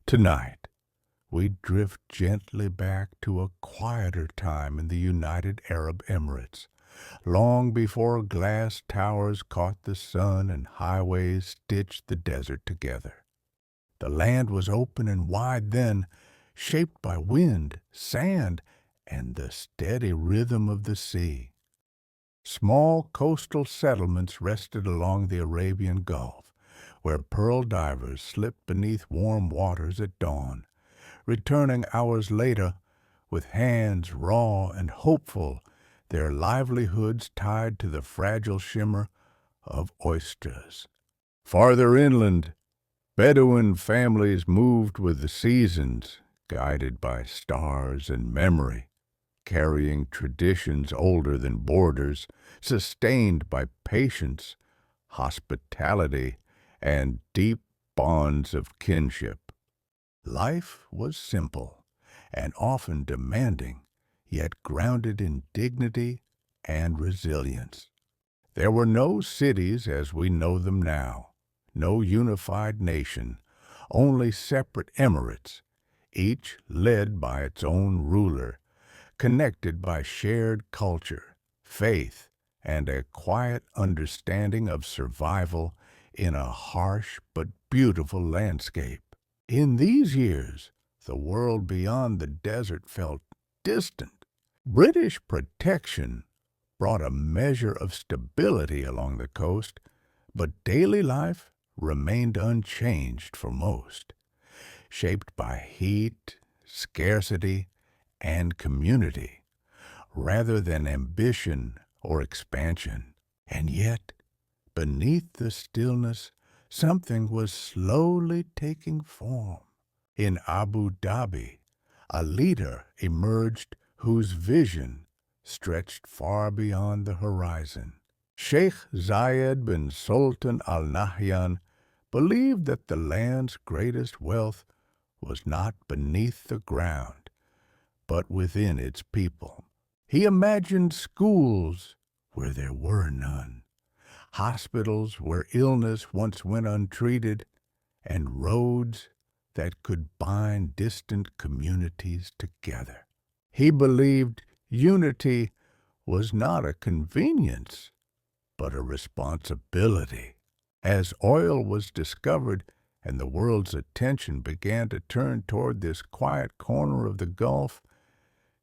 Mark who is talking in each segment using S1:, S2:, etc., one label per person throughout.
S1: Tonight, we drift gently back to a quieter time in the United Arab Emirates, long before glass towers caught the sun and highways stitched the desert together. The land was open and wide then, shaped by wind, sand, and the steady rhythm of the sea. Small coastal settlements rested along the Arabian Gulf, where pearl divers slipped beneath warm waters at dawn, returning hours later with hands raw and hopeful, their livelihoods tied to the fragile shimmer of oysters. Farther inland, Bedouin families moved with the seasons, guided by stars and memory, carrying traditions older than borders, sustained by patience, hospitality, and deep bonds of kinship. Life was simple and often demanding, yet grounded in dignity and resilience. There were no cities as we know them now, no unified nation, only separate emirates, each led by its own ruler, connected by shared culture, faith, and a quiet understanding of survival in a harsh but beautiful landscape. In these years, the world beyond the desert felt distant. British protection brought a measure of stability along the coast, but daily life remained unchanged for most, shaped by heat, scarcity, and community, rather than ambition or expansion. And yet, beneath the stillness, something was slowly taking form. In Abu Dhabi, a leader emerged whose vision stretched far beyond the horizon. Sheikh Zayed bin Sultan Al Nahyan believed that the land's greatest wealth was not beneath the ground, but within its people. He imagined schools where there were none, hospitals where illness once went untreated, and roads that could bind distant communities together. He believed unity was not a convenience, but a responsibility. As oil was discovered and the world's attention began to turn toward this quiet corner of the Gulf,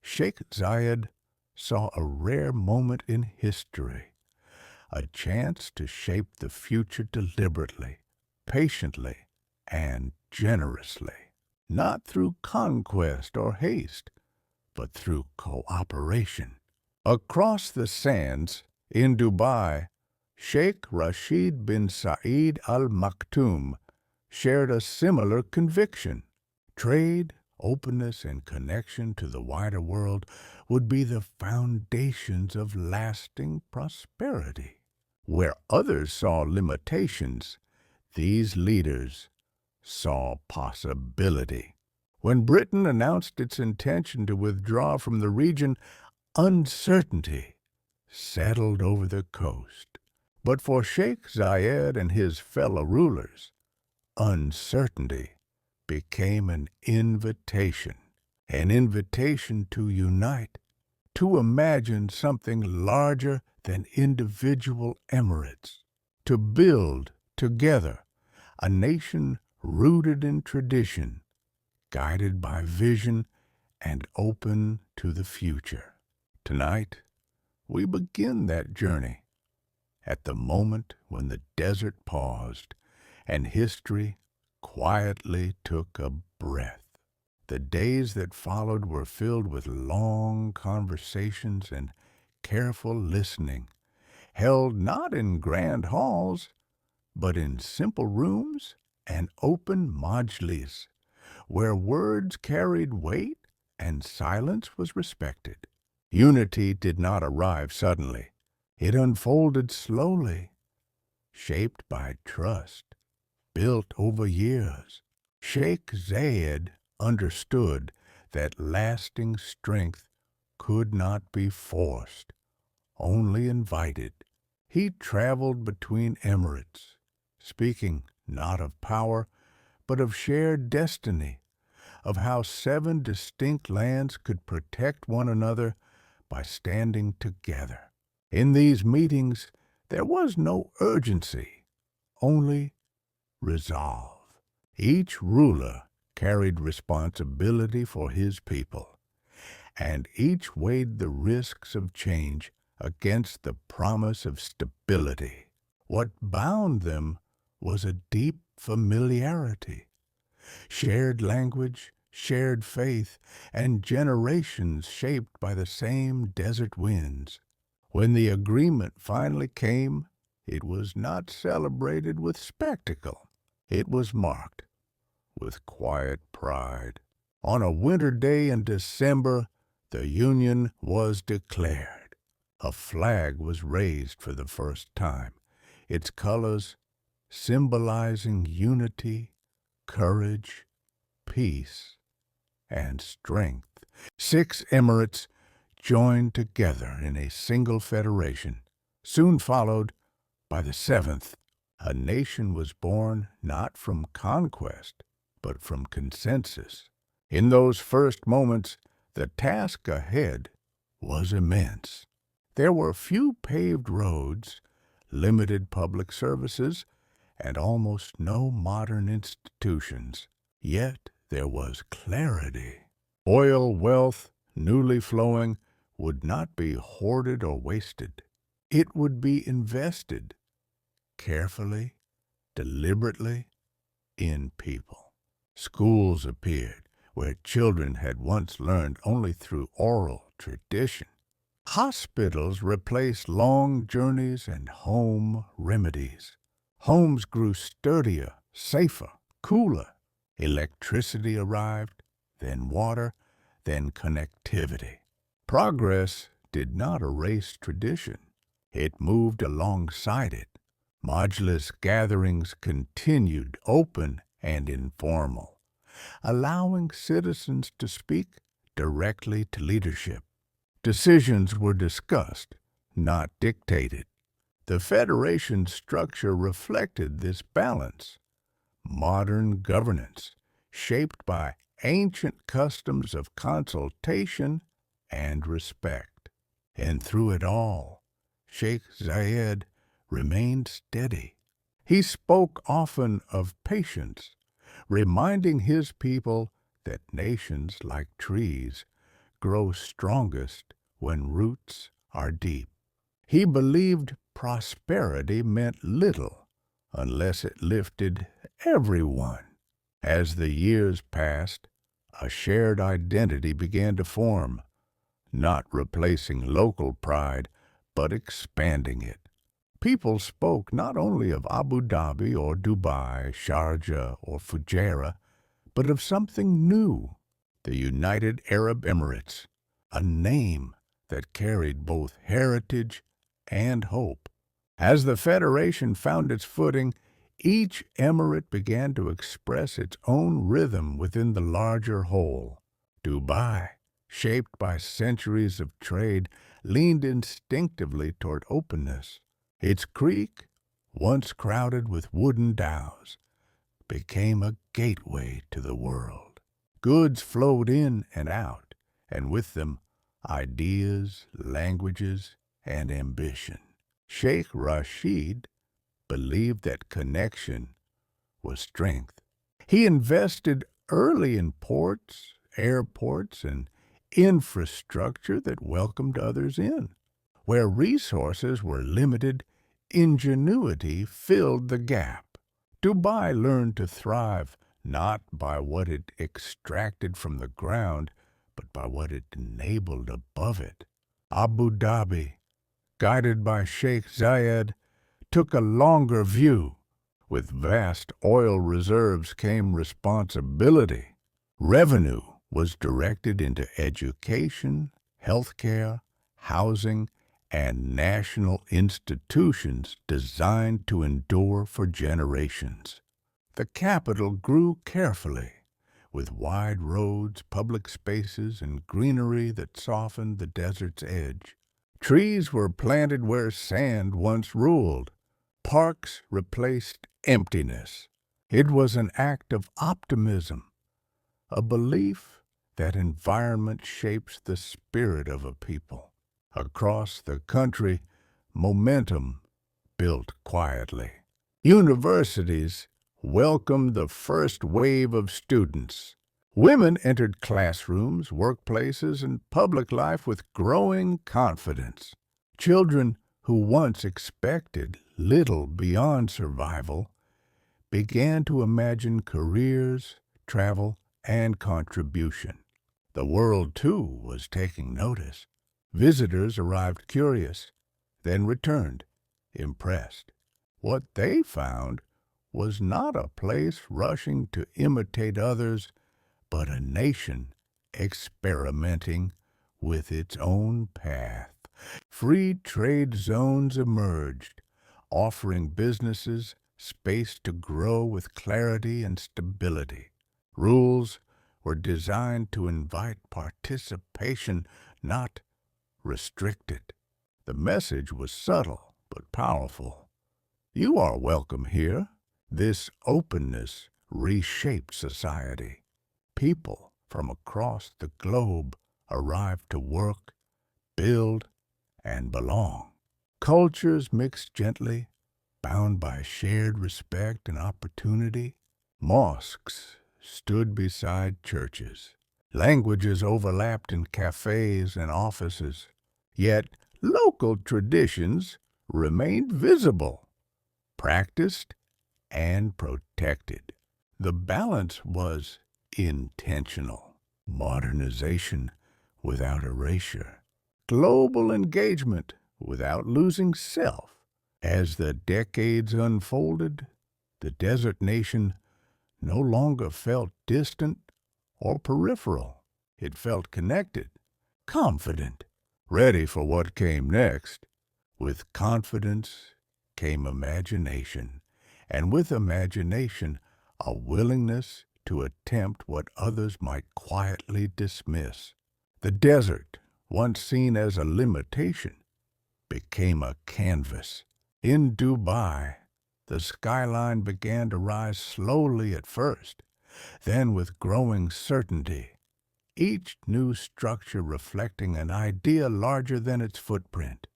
S1: Sheikh Zayed saw a rare moment in history, a chance to shape the future deliberately, patiently, and generously, not through conquest or haste, but through cooperation. Across the sands, in Dubai, Sheikh Rashid bin Zayed Al Maktoum shared a similar conviction. Trade, openness, and connection to the wider world would be the foundations of lasting prosperity. Where others saw limitations, these leaders saw possibility. When Britain announced its intention to withdraw from the region, uncertainty settled over the coast. But for Sheikh Zayed and his fellow rulers, uncertainty became an invitation to unite, to imagine something larger than individual emirates, to build together a nation rooted in tradition, guided by vision, and open to the future. Tonight, we begin that journey at the moment when the desert paused and history quietly took a breath. The days that followed were filled with long conversations and careful listening, held not in grand halls, but in simple rooms and open majlis, where words carried weight and silence was respected. Unity did not arrive suddenly. It unfolded slowly, shaped by trust, built over years. Sheikh Zayed understood that lasting strength could not be forced, only invited. He traveled between emirates, speaking not of power, but of shared destiny, of how 7 distinct lands could protect one another by standing together. In these meetings, there was no urgency, only resolve. Each ruler carried responsibility for his people, and each weighed the risks of change against the promise of stability. What bound them was a deep familiarity, shared language, shared faith, and generations shaped by the same desert winds. When the agreement finally came, it was not celebrated with spectacle. It was marked with quiet pride. On a winter day in December, the Union was declared. A flag was raised for the first time, its colors symbolizing unity, courage, peace, and strength. 6 emirates joined together in a single federation, soon followed by the 7th. A nation was born not from conquest, but from consensus. In those first moments, the task ahead was immense. There were few paved roads, limited public services, and almost no modern institutions. Yet there was clarity. Oil wealth, newly flowing, would not be hoarded or wasted. It would be invested carefully, deliberately, in people. Schools appeared where children had once learned only through oral tradition. Hospitals replaced long journeys and home remedies. Homes grew sturdier, safer, cooler. Electricity arrived, then water, then connectivity. Progress did not erase tradition. It moved alongside it. Majlis gatherings continued open and informal, allowing citizens to speak directly to leadership. Decisions were discussed, not dictated. The Federation structure reflected this balance. Modern governance, shaped by ancient customs of consultation and respect. And through it all, Sheikh Zayed remained steady. He spoke often of patience, reminding his people that nations, like trees, grow strongest when roots are deep. He believed prosperity meant little unless it lifted everyone. As the years passed, a shared identity began to form, not replacing local pride, but expanding it. People spoke not only of Abu Dhabi or Dubai, Sharjah or Fujairah, but of something new, the United Arab Emirates, a name that carried both heritage and hope. As the Federation found its footing, each emirate began to express its own rhythm within the larger whole. Dubai, shaped by centuries of trade, leaned instinctively toward openness. Its creek, once crowded with wooden dhows, became a gateway to the world. Goods flowed in and out, and with them ideas, languages, and ambition. Sheikh Rashid believed that connection was strength. He invested early in ports, airports, and infrastructure that welcomed others in. Where resources were limited, ingenuity filled the gap. Dubai learned to thrive not by what it extracted from the ground, but by what it enabled above it. Abu Dhabi, guided by Sheikh Zayed, took a longer view. With vast oil reserves came responsibility. Revenue was directed into education, healthcare, housing, and national institutions designed to endure for generations. The capital grew carefully, with wide roads, public spaces, and greenery that softened the desert's edge. Trees were planted where sand once ruled. Parks replaced emptiness. It was an act of optimism, a belief that environment shapes the spirit of a people. Across the country, momentum built quietly. Universities welcomed the first wave of students. Women entered classrooms, workplaces, and public life with growing confidence. Children who once expected little beyond survival began to imagine careers, travel, and contribution. The world, too, was taking notice. Visitors arrived curious, then returned, impressed. What they found was not a place rushing to imitate others, but a nation experimenting with its own path. Free trade zones emerged, offering businesses space to grow with clarity and stability. Rules were designed to invite participation, not restrict it. The message was subtle but powerful. You are welcome here. This openness reshaped society. People from across the globe arrived to work, build, and belong. Cultures mixed gently, bound by shared respect and opportunity. Mosques stood beside churches. Languages overlapped in cafes and offices. Yet local traditions remained visible, practiced, and protected. The balance was intentional. Modernization without erasure. Global engagement without losing self. As the decades unfolded, the desert nation no longer felt distant or peripheral. It felt connected, confident, ready for what came next. With confidence came imagination, and with imagination, a willingness to attempt what others might quietly dismiss. The desert, once seen as a limitation, became a canvas. In Dubai, the skyline began to rise slowly at first, then with growing certainty, each new structure reflecting an idea larger than its footprint.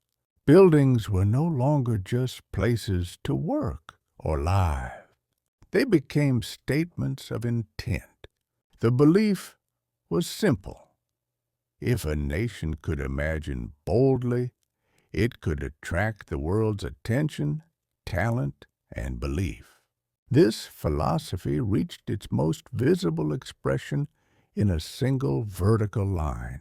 S1: Buildings were no longer just places to work or live. They became statements of intent. The belief was simple. If a nation could imagine boldly, it could attract the world's attention, talent, and belief. This philosophy reached its most visible expression in a single vertical line,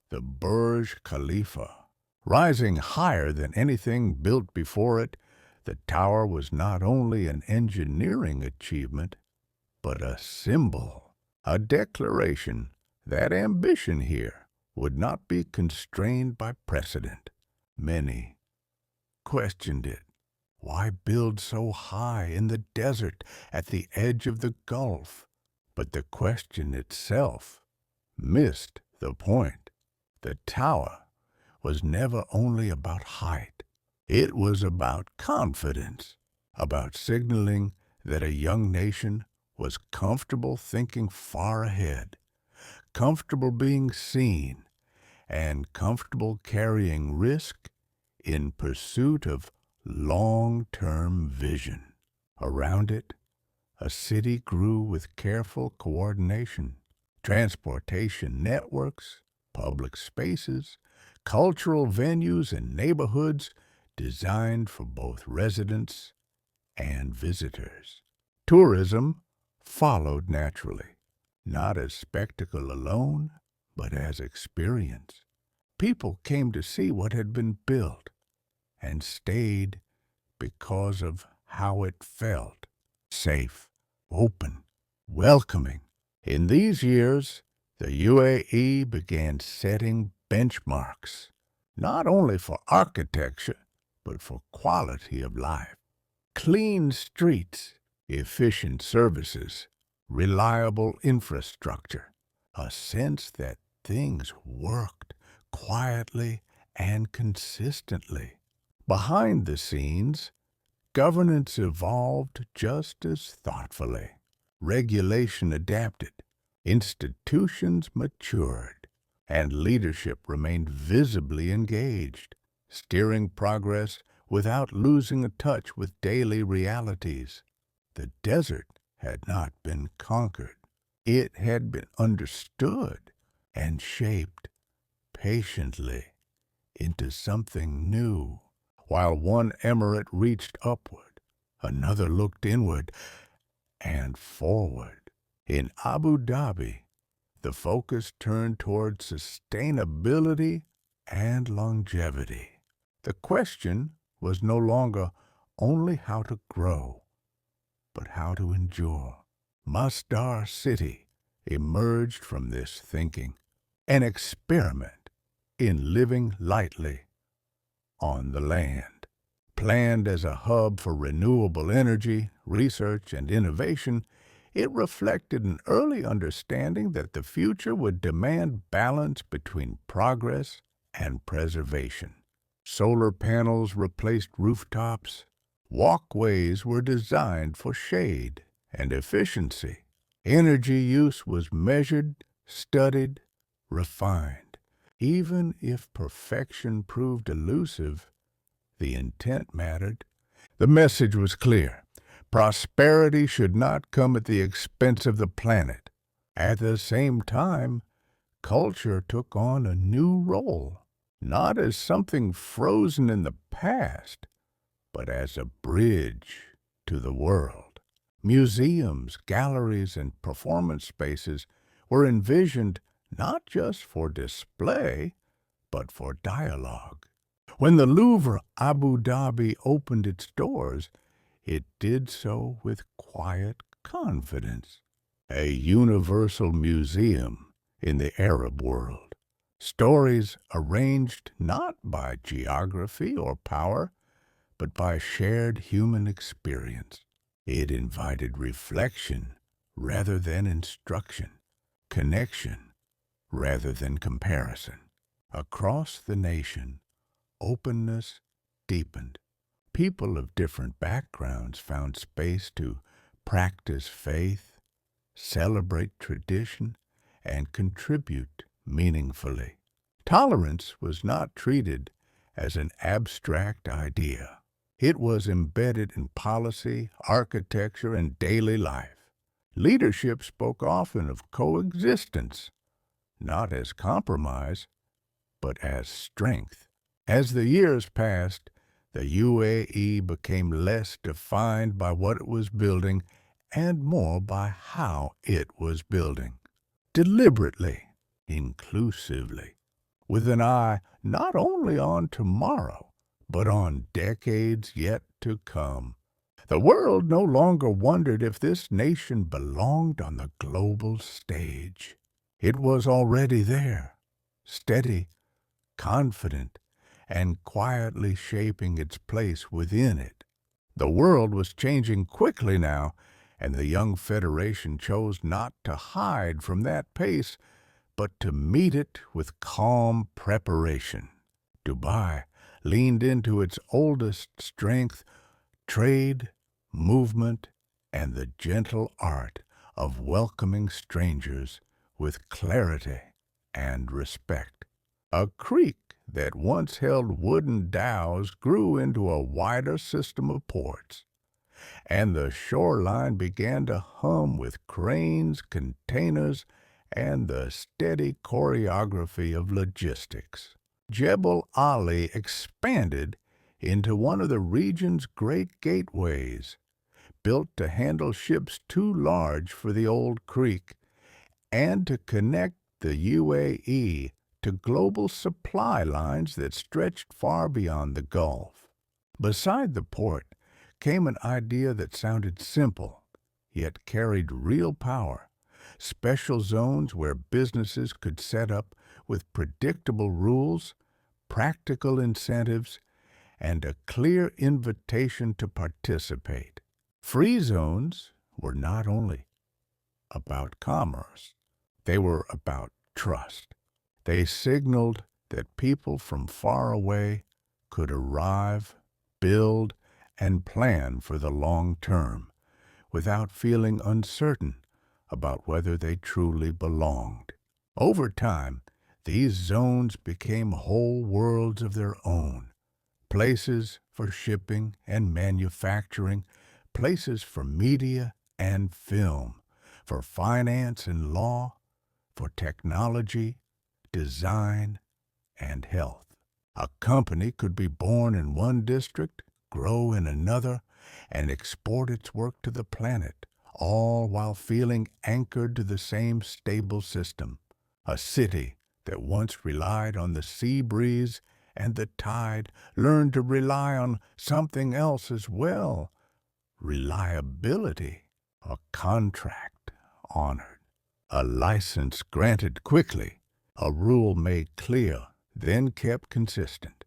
S1: the Burj Khalifa. Rising higher than anything built before it, the tower was not only an engineering achievement, but a symbol, a declaration that ambition here would not be constrained by precedent. Many questioned it. Why build so high in the desert at the edge of the Gulf? But the question itself missed the point. The tower was never only about height. It was about confidence, about signaling that a young nation was comfortable thinking far ahead, comfortable being seen, and comfortable carrying risk in pursuit of long-term vision. Around it, a city grew with careful coordination, transportation networks, public spaces, cultural venues, and neighborhoods designed for both residents and visitors. Tourism followed naturally, not as spectacle alone, but as experience. People came to see what had been built and stayed because of how it felt: safe, open, welcoming. In these years, the UAE began setting benchmarks, not only for architecture, but for quality of life. Clean streets, efficient services, reliable infrastructure, a sense that things worked quietly and consistently. Behind the scenes, Governance evolved just as thoughtfully. Regulation adapted, institutions matured, and leadership remained visibly engaged, steering progress without losing touch with daily realities. The desert had not been conquered. It had been understood and shaped patiently into something new. While one emirate reached upward, another looked inward and forward. In Abu Dhabi, the focus turned toward sustainability and longevity. The question was no longer only how to grow, but how to endure. Masdar City emerged from this thinking, an experiment in living lightly on the land. Planned as a hub for renewable energy, research, and innovation, it reflected an early understanding that the future would demand balance between progress and preservation. Solar panels replaced rooftops. Walkways were designed for shade and efficiency. Energy use was measured, studied, refined. Even if perfection proved elusive, the intent mattered. The message was clear. Prosperity should not come at the expense of the planet. At the same time, culture took on a new role, not as something frozen in the past, but as a bridge to the world. Museums, galleries, and performance spaces were envisioned not just for display, but for dialogue. When the Louvre Abu Dhabi opened its doors, it did so with quiet confidence. A universal museum in the Arab world. Stories arranged not by geography or power, but by shared human experience. It invited reflection rather than instruction, connection rather than comparison. Across the nation, openness deepened. People of different backgrounds found space to practice faith, celebrate tradition, and contribute meaningfully. Tolerance was not treated as an abstract idea. It was embedded in policy, architecture, and daily life. Leadership spoke often of coexistence, not as compromise, but as strength. As the years passed, the UAE became less defined by what it was building and more by how it was building. Deliberately, inclusively, with an eye not only on tomorrow, but on decades yet to come. The world no longer wondered if this nation belonged on the global stage. It was already there, steady, confident, and quietly shaping its place within it. The world was changing quickly now, and the young federation chose not to hide from that pace, but to meet it with calm preparation. Dubai leaned into its oldest strength, trade, movement, and the gentle art of welcoming strangers with clarity and respect. A creek that once held wooden dhows grew into a wider system of ports, and the shoreline began to hum with cranes, containers, and the steady choreography of logistics. Jebel Ali expanded into one of the region's great gateways, built to handle ships too large for the old creek and to connect the UAE to global supply lines that stretched far beyond the Gulf. Beside the port came an idea that sounded simple, yet carried real power. Special zones where businesses could set up with predictable rules, practical incentives, and a clear invitation to participate. Free zones were not only about commerce, they were about trust. They signaled that people from far away could arrive, build, and plan for the long term without feeling uncertain about whether they truly belonged. Over time, these zones became whole worlds of their own, places for shipping and manufacturing, places for media and film, for finance and law, for technology, design, and health. A company could be born in one district, grow in another, and export its work to the planet, all while feeling anchored to the same stable system. A city that once relied on the sea breeze and the tide learned to rely on something else as well: reliability, a contract honored, a license granted quickly, a rule made clear, then kept consistent.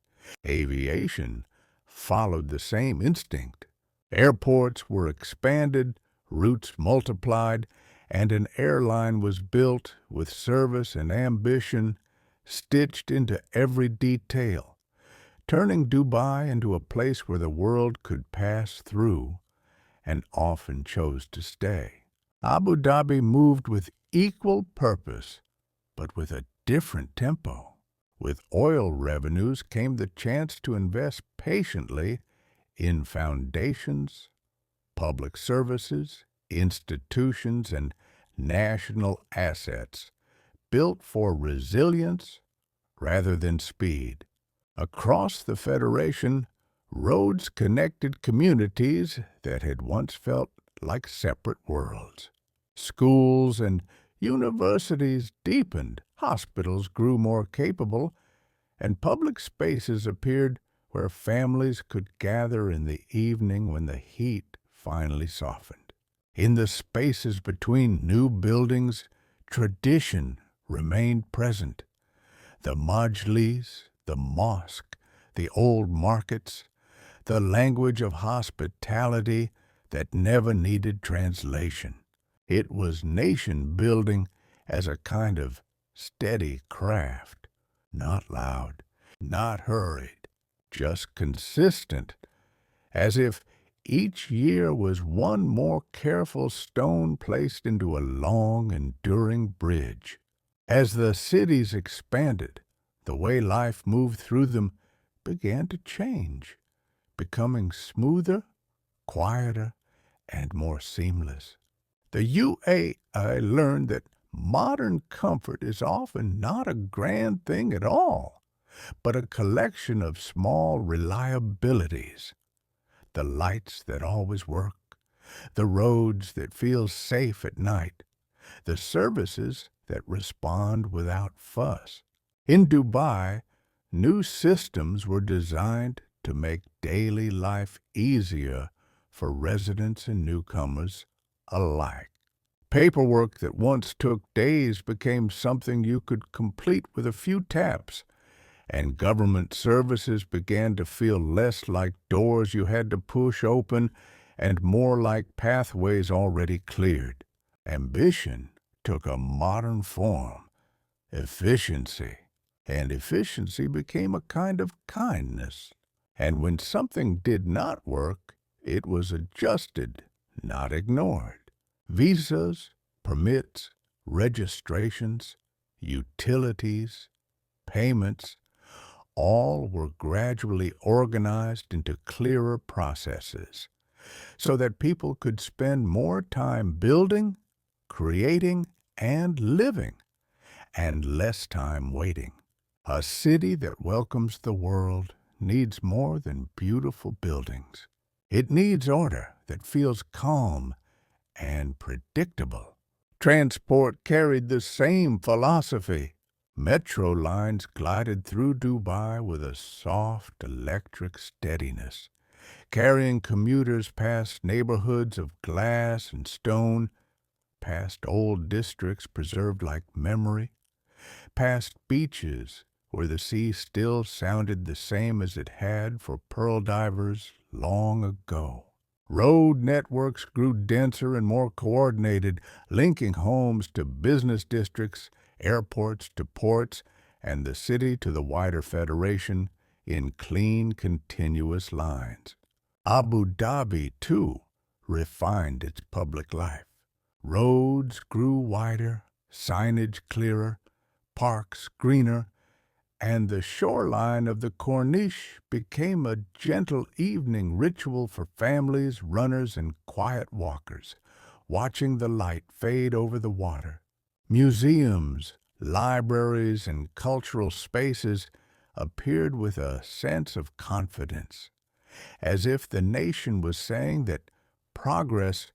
S1: Aviation followed the same instinct. Airports were expanded, routes multiplied, and an airline was built with service and ambition stitched into every detail, turning Dubai into a place where the world could pass through and often chose to stay. Abu Dhabi moved with equal purpose, but with a different tempo. With oil revenues came the chance to invest patiently in foundations, public services, institutions, and national assets built for resilience rather than speed. Across the Federation, roads connected communities that had once felt like separate worlds. Schools and universities deepened, hospitals grew more capable, and public spaces appeared where families could gather in the evening when the heat finally softened. In the spaces between new buildings, tradition remained present. The majlis, the mosque, the old markets, the language of hospitality that never needed translation. It was nation-building as a kind of steady craft, not loud, not hurried, just consistent, as if each year was one more careful stone placed into a long, enduring bridge. As the cities expanded, the way life moved through them began to change, becoming smoother, quieter, and more seamless. The UAE learned that modern comfort is often not a grand thing at all, but a collection of small reliabilities: the lights that always work, the roads that feel safe at night, the services that respond without fuss. In Dubai, new systems were designed to make daily life easier for residents and newcomers alike. Paperwork that once took days became something you could complete with a few taps, and government services began to feel less like doors you had to push open and more like pathways already cleared. Ambition took a modern form: efficiency. And efficiency became a kind of kindness. And when something did not work, it was adjusted, not ignored. Visas, permits, registrations, utilities, payments, all were gradually organized into clearer processes, so that people could spend more time building, creating, and living, and less time waiting. A city that welcomes the world needs more than beautiful buildings. It needs order that feels calm and predictable. Transport carried the same philosophy. Metro lines glided through Dubai with a soft electric steadiness, carrying commuters past neighborhoods of glass and stone, past old districts preserved like memory, past beaches where the sea still sounded the same as it had for pearl divers long ago. Road networks grew denser and more coordinated, linking homes to business districts, airports to ports, and the city to the wider federation in clean, continuous lines. Abu Dhabi, too, refined its public life. Roads grew wider, signage clearer, parks greener, and the shoreline of the Corniche became a gentle evening ritual for families, runners, and quiet walkers, watching the light fade over the water. Museums, libraries, and cultural spaces appeared with a sense of confidence, as if the nation was saying that progress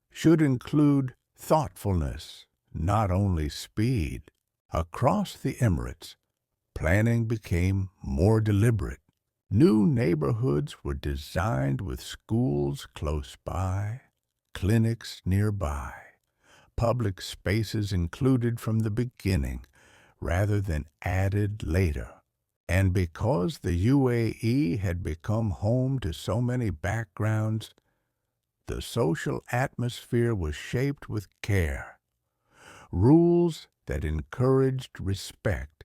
S1: should include thoughtfulness, not only speed. Across the Emirates, planning became more deliberate. New neighborhoods were designed with schools close by, clinics nearby, public spaces included from the beginning rather than added later. And because the UAE had become home to so many backgrounds, the social atmosphere was shaped with care, rules that encouraged respect,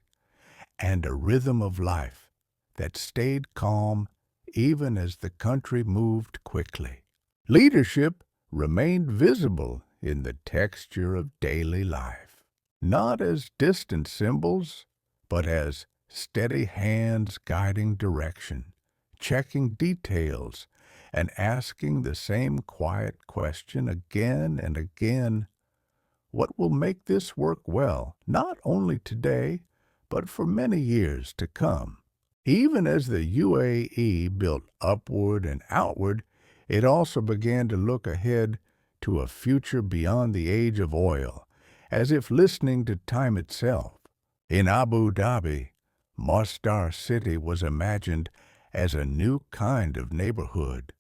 S1: and a rhythm of life that stayed calm even as the country moved quickly. Leadership remained visible in the texture of daily life, not as distant symbols, but as steady hands guiding direction, checking details, and asking the same quiet question again and again: what will make this work well, not only today, but for many years to come? Even as the UAE built upward and outward, it also began to look ahead to a future beyond the age of oil, as if listening to time itself. In Abu Dhabi, Masdar City was imagined as a new kind of neighborhood,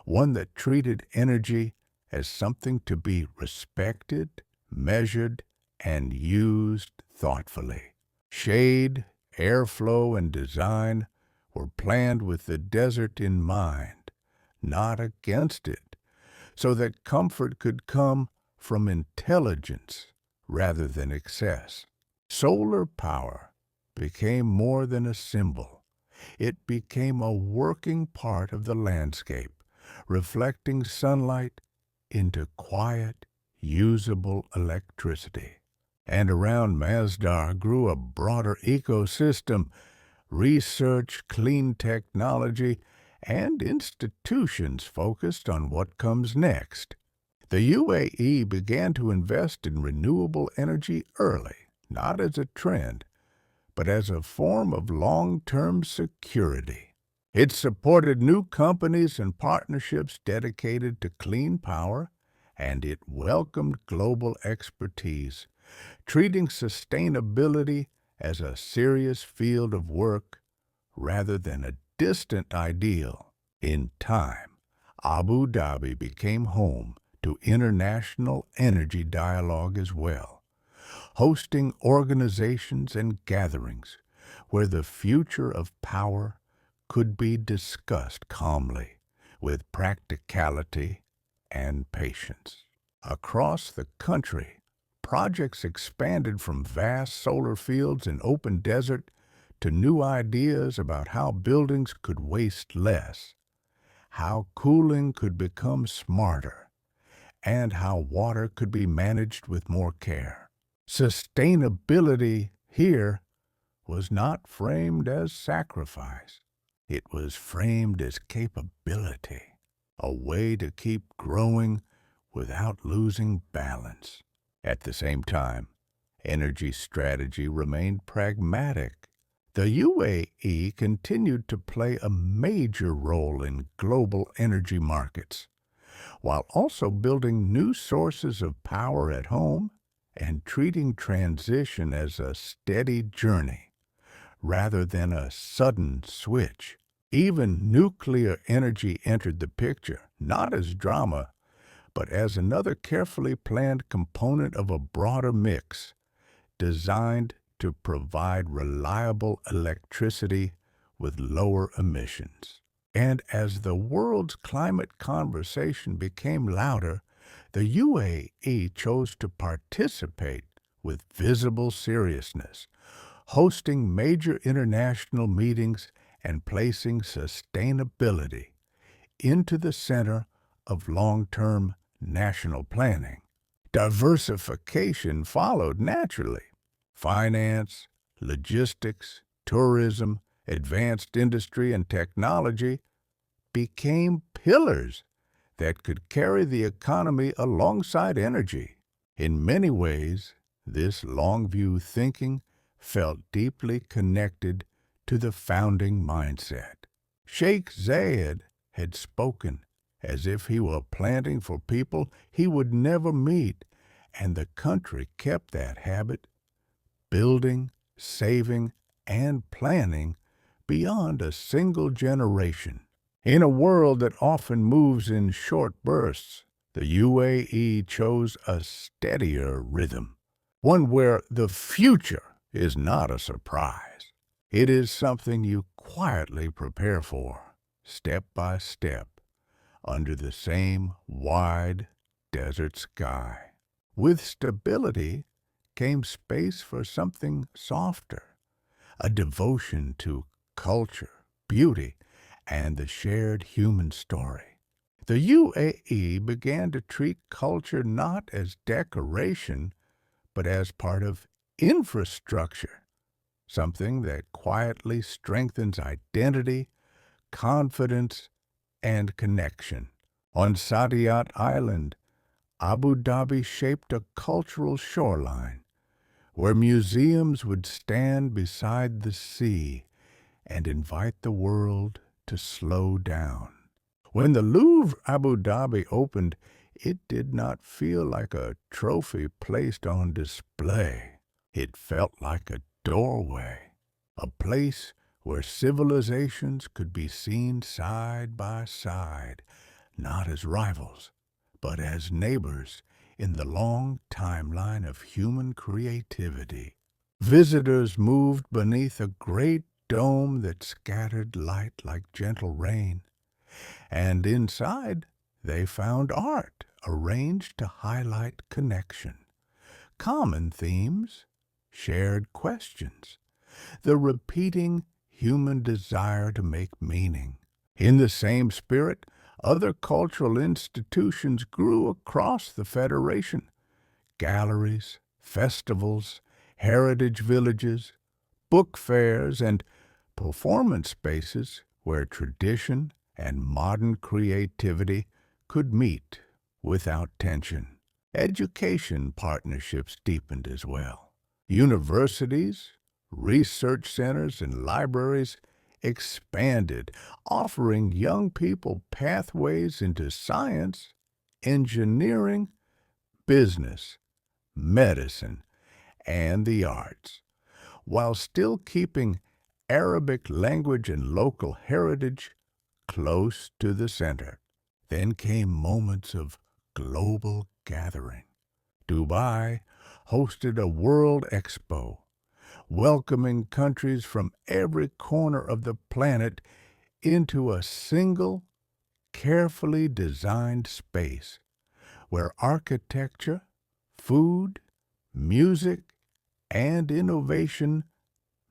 S1: one that treated energy as something to be respected, measured, and used thoughtfully. Shade, airflow, and design were planned with the desert in mind, not against it, so that comfort could come from intelligence rather than excess. Solar power became more than a symbol. It became a working part of the landscape, reflecting sunlight into quiet, usable electricity. And around Masdar grew a broader ecosystem: research, clean technology, and institutions focused on what comes next. The UAE began to invest in renewable energy early, not as a trend, but as a form of long-term security. It supported new companies and partnerships dedicated to clean power, and it welcomed global expertise, treating sustainability as a serious field of work rather than a distant ideal. In time, Abu Dhabi became home to international energy dialogue as well, hosting organizations and gatherings where the future of power could be discussed calmly, with practicality and patience. Across the country, projects expanded from vast solar fields and open desert to new ideas about how buildings could waste less, how cooling could become smarter, and how water could be managed with more care. Sustainability here was not framed as sacrifice. It was framed as capability, a way to keep growing without losing balance. At the same time, energy strategy remained pragmatic. The UAE continued to play a major role in global energy markets, while also building new sources of power at home and treating transition as a steady journey rather than a sudden switch. Even nuclear energy entered the picture, not as drama, but as another carefully planned component of a broader mix designed to provide reliable electricity with lower emissions. And as the world's climate conversation became louder, the UAE chose to participate with visible seriousness, hosting major international meetings and placing sustainability into the center of long-term national planning. Diversification followed naturally. Finance, logistics, tourism, advanced industry, and technology became pillars that could carry the economy alongside energy. In many ways, this long-view thinking felt deeply connected to the founding mindset. Sheikh Zayed had spoken as if he were planting for people he would never meet, and the country kept that habit, building, saving, and planning beyond a single generation. In a world that often moves in short bursts, the UAE chose a steadier rhythm, one where the future is not a surprise. It is something you quietly prepare for, step by step, under the same wide desert sky. With stability came space for something softer, a devotion to culture, beauty, and the shared human story. The UAE began to treat culture not as decoration, but as part of infrastructure, something that quietly strengthens identity, confidence, and connection. On Saadiyat Island, Abu Dhabi shaped a cultural shoreline where museums would stand beside the sea and invite the world to slow down. When the Louvre Abu Dhabi opened, it did not feel like a trophy placed on display. It felt like a doorway, a place where civilizations could be seen side by side, not as rivals, but as neighbors in the long timeline of human creativity. Visitors moved beneath a great dome that scattered light like gentle rain, and inside they found art arranged to highlight connection, common themes, shared questions, the repeating human desire to make meaning. In the same spirit, other cultural institutions grew across the Federation. Galleries, festivals, heritage villages, book fairs, and performance spaces where tradition and modern creativity could meet without tension. Education partnerships deepened as well. Universities, research centers, and libraries expanded, offering young people pathways into science, engineering, business, medicine, and the arts, while still keeping Arabic language and local heritage close to the center. Then came moments of global gathering. Dubai hosted a World Expo, welcoming countries from every corner of the planet into a single, carefully designed space where architecture, food, music, and innovation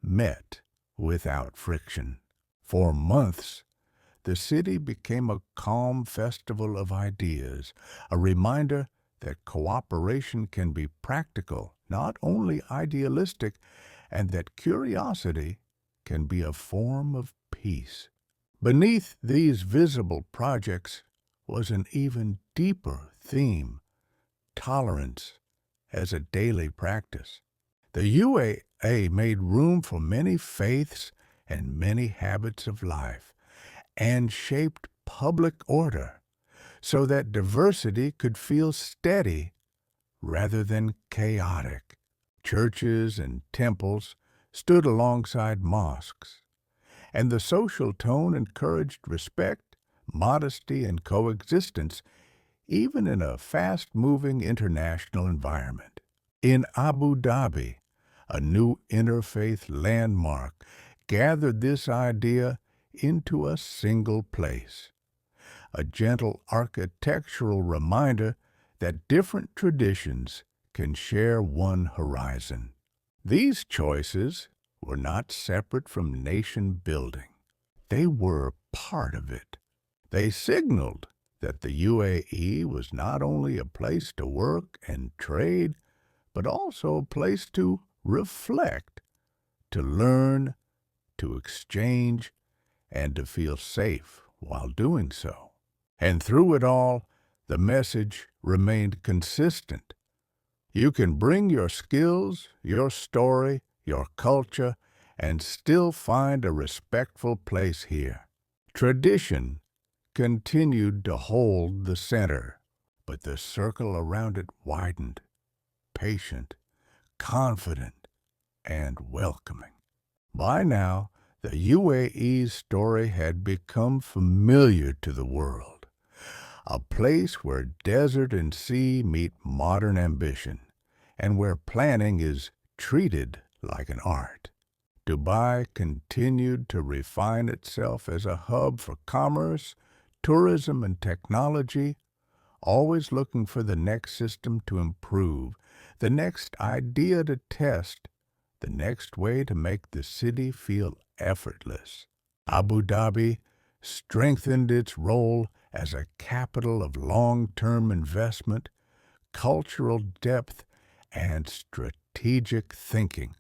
S1: met without friction. For months, the city became a calm festival of ideas, a reminder that cooperation can be practical, not only idealistic, and that curiosity can be a form of peace. Beneath these visible projects was an even deeper theme: tolerance as a daily practice. The UAE made room for many faiths and many habits of life, and shaped public order so that diversity could feel steady rather than chaotic. Churches and temples stood alongside mosques, and the social tone encouraged respect, modesty, and coexistence, even in a fast-moving international environment. In Abu Dhabi, a new interfaith landmark gathered this idea into a single place, a gentle architectural reminder that different traditions can share one horizon. These choices were not separate from nation building. They were part of it. They signaled that the UAE was not only a place to work and trade, but also a place to reflect, to learn, to exchange, and to feel safe while doing so. And through it all, the message remained consistent. You can bring your skills, your story, your culture, and still find a respectful place here. Tradition continued to hold the center, but the circle around it widened, patient, confident, and welcoming. By now, the UAE's story had become familiar to the world, a place where desert and sea meet modern ambition, and where planning is treated like an art. Dubai continued to refine itself as a hub for commerce, tourism, and technology, always looking for the next system to improve, the next idea to test, the next way to make the city feel effortless. Abu Dhabi strengthened its role as a capital of long-term investment, cultural depth, and strategic thinking,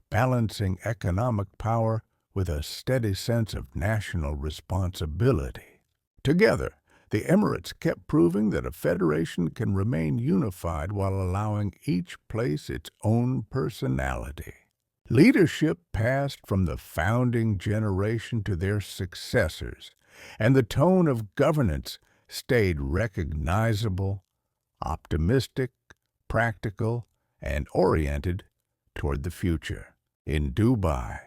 S1: balancing economic power with a steady sense of national responsibility. Together, the Emirates kept proving that a federation can remain unified while allowing each place its own personality. Leadership passed from the founding generation to their successors, and the tone of governance stayed recognizable, optimistic, practical, and oriented toward the future. In Dubai,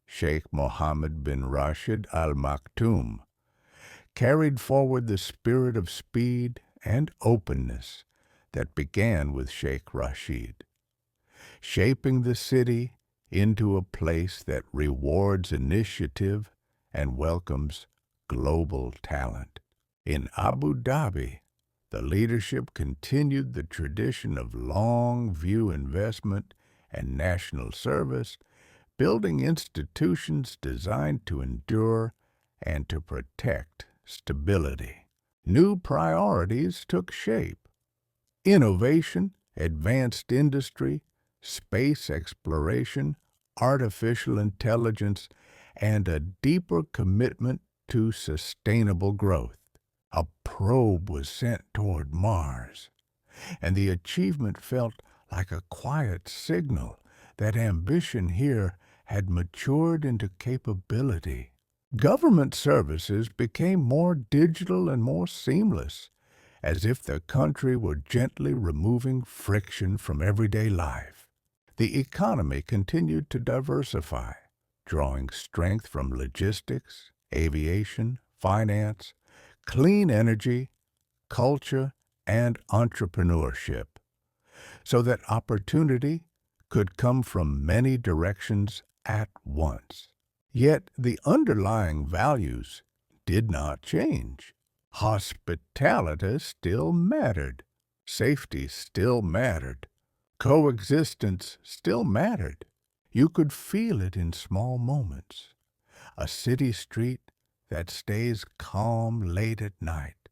S1: Sheikh Mohammed bin Rashid Al Maktoum carried forward the spirit of speed and openness that began with Sheikh Rashid, shaping the city into a place that rewards initiative and welcomes global talent. In Abu Dhabi, the leadership continued the tradition of long-view investment and national service, building institutions designed to endure and to protect stability. New priorities took shape: innovation, advanced industry, space exploration, artificial intelligence, and a deeper commitment to sustainable growth. A probe was sent toward Mars, and the achievement felt like a quiet signal that ambition here had matured into capability. Government services became more digital and more seamless, as if the country were gently removing friction from everyday life. The economy continued to diversify, drawing strength from logistics, aviation, finance, clean energy, culture, and entrepreneurship, so that opportunity could come from many directions at once. Yet the underlying values did not change. Hospitality still mattered. Safety still mattered. Coexistence still mattered. You could feel it in small moments. A city street that stays calm late at night.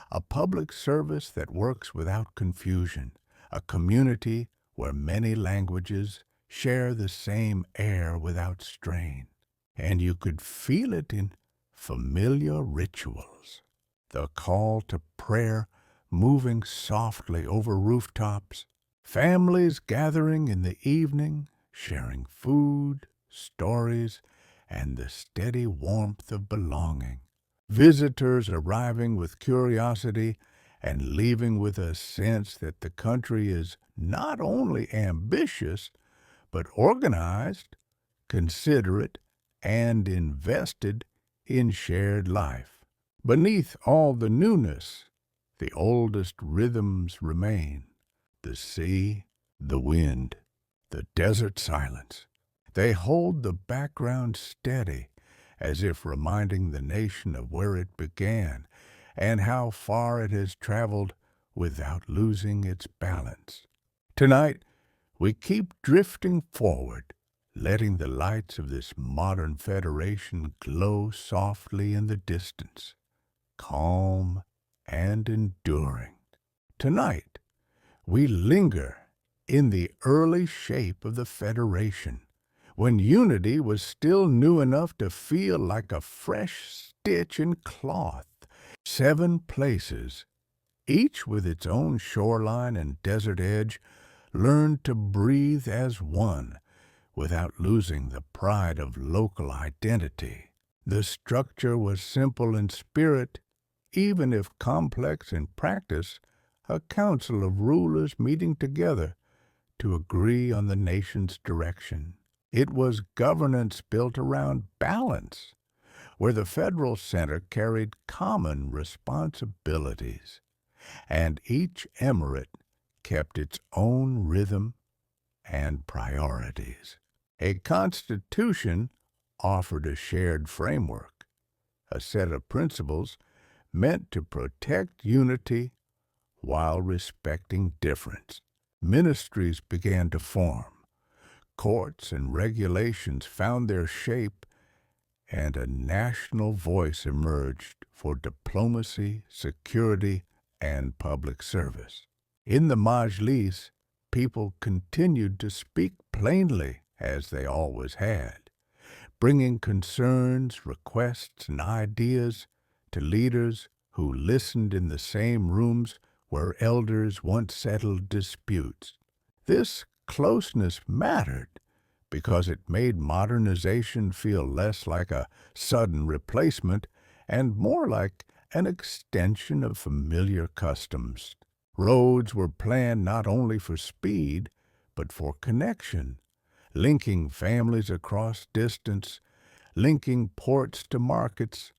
S1: A public service that works without confusion. A community where many languages share the same air without strain. And you could feel it in familiar rituals. The call to prayer moving softly over rooftops, families gathering in the evening, sharing food, stories, and the steady warmth of belonging. Visitors arriving with curiosity and leaving with a sense that the country is not only ambitious, but organized, considerate, and invested in shared life. Beneath all the newness, the oldest rhythms remain: the sea, the wind, the desert silence. They hold the background steady, as if reminding the nation of where it began and how far it has traveled without losing its balance. Tonight, we keep drifting forward, letting the lights of this modern federation glow softly in the distance. calm, and enduring. Tonight, we linger in the early shape of the Federation, when unity was still new enough to feel like a fresh stitch in cloth. 7 places, each with its own shoreline and desert edge, learned to breathe as one without losing the pride of local identity. The structure was simple in spirit, even if complex in practice, a council of rulers meeting together to agree on the nation's direction. It was governance built around balance, where the federal center carried common responsibilities, and each emirate kept its own rhythm and priorities. A constitution offered a shared framework, a set of principles meant to protect unity while respecting difference. Ministries began to form, courts and regulations found their shape, and a national voice emerged for diplomacy, security, and public service. In the majlis, people continued to speak plainly, as they always had, bringing concerns, requests, and ideas to leaders who listened in the same rooms where elders once settled disputes. This closeness mattered because it made modernization feel less like a sudden replacement and more like an extension of familiar customs. Roads were planned not only for speed, but for connection, linking families across distance, linking ports to markets,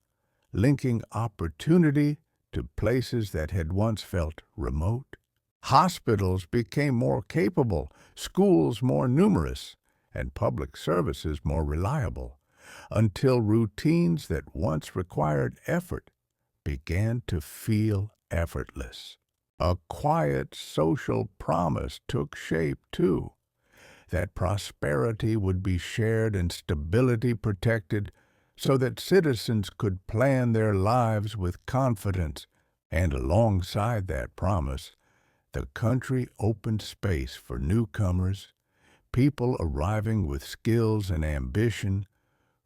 S1: linking opportunity to places that had once felt remote. Hospitals became more capable, schools more numerous, and public services more reliable, until routines that once required effort began to feel effortless. A quiet social promise took shape, too, that prosperity would be shared and stability protected so that citizens could plan their lives with confidence. And alongside that promise, the country opened space for newcomers, people arriving with skills and ambition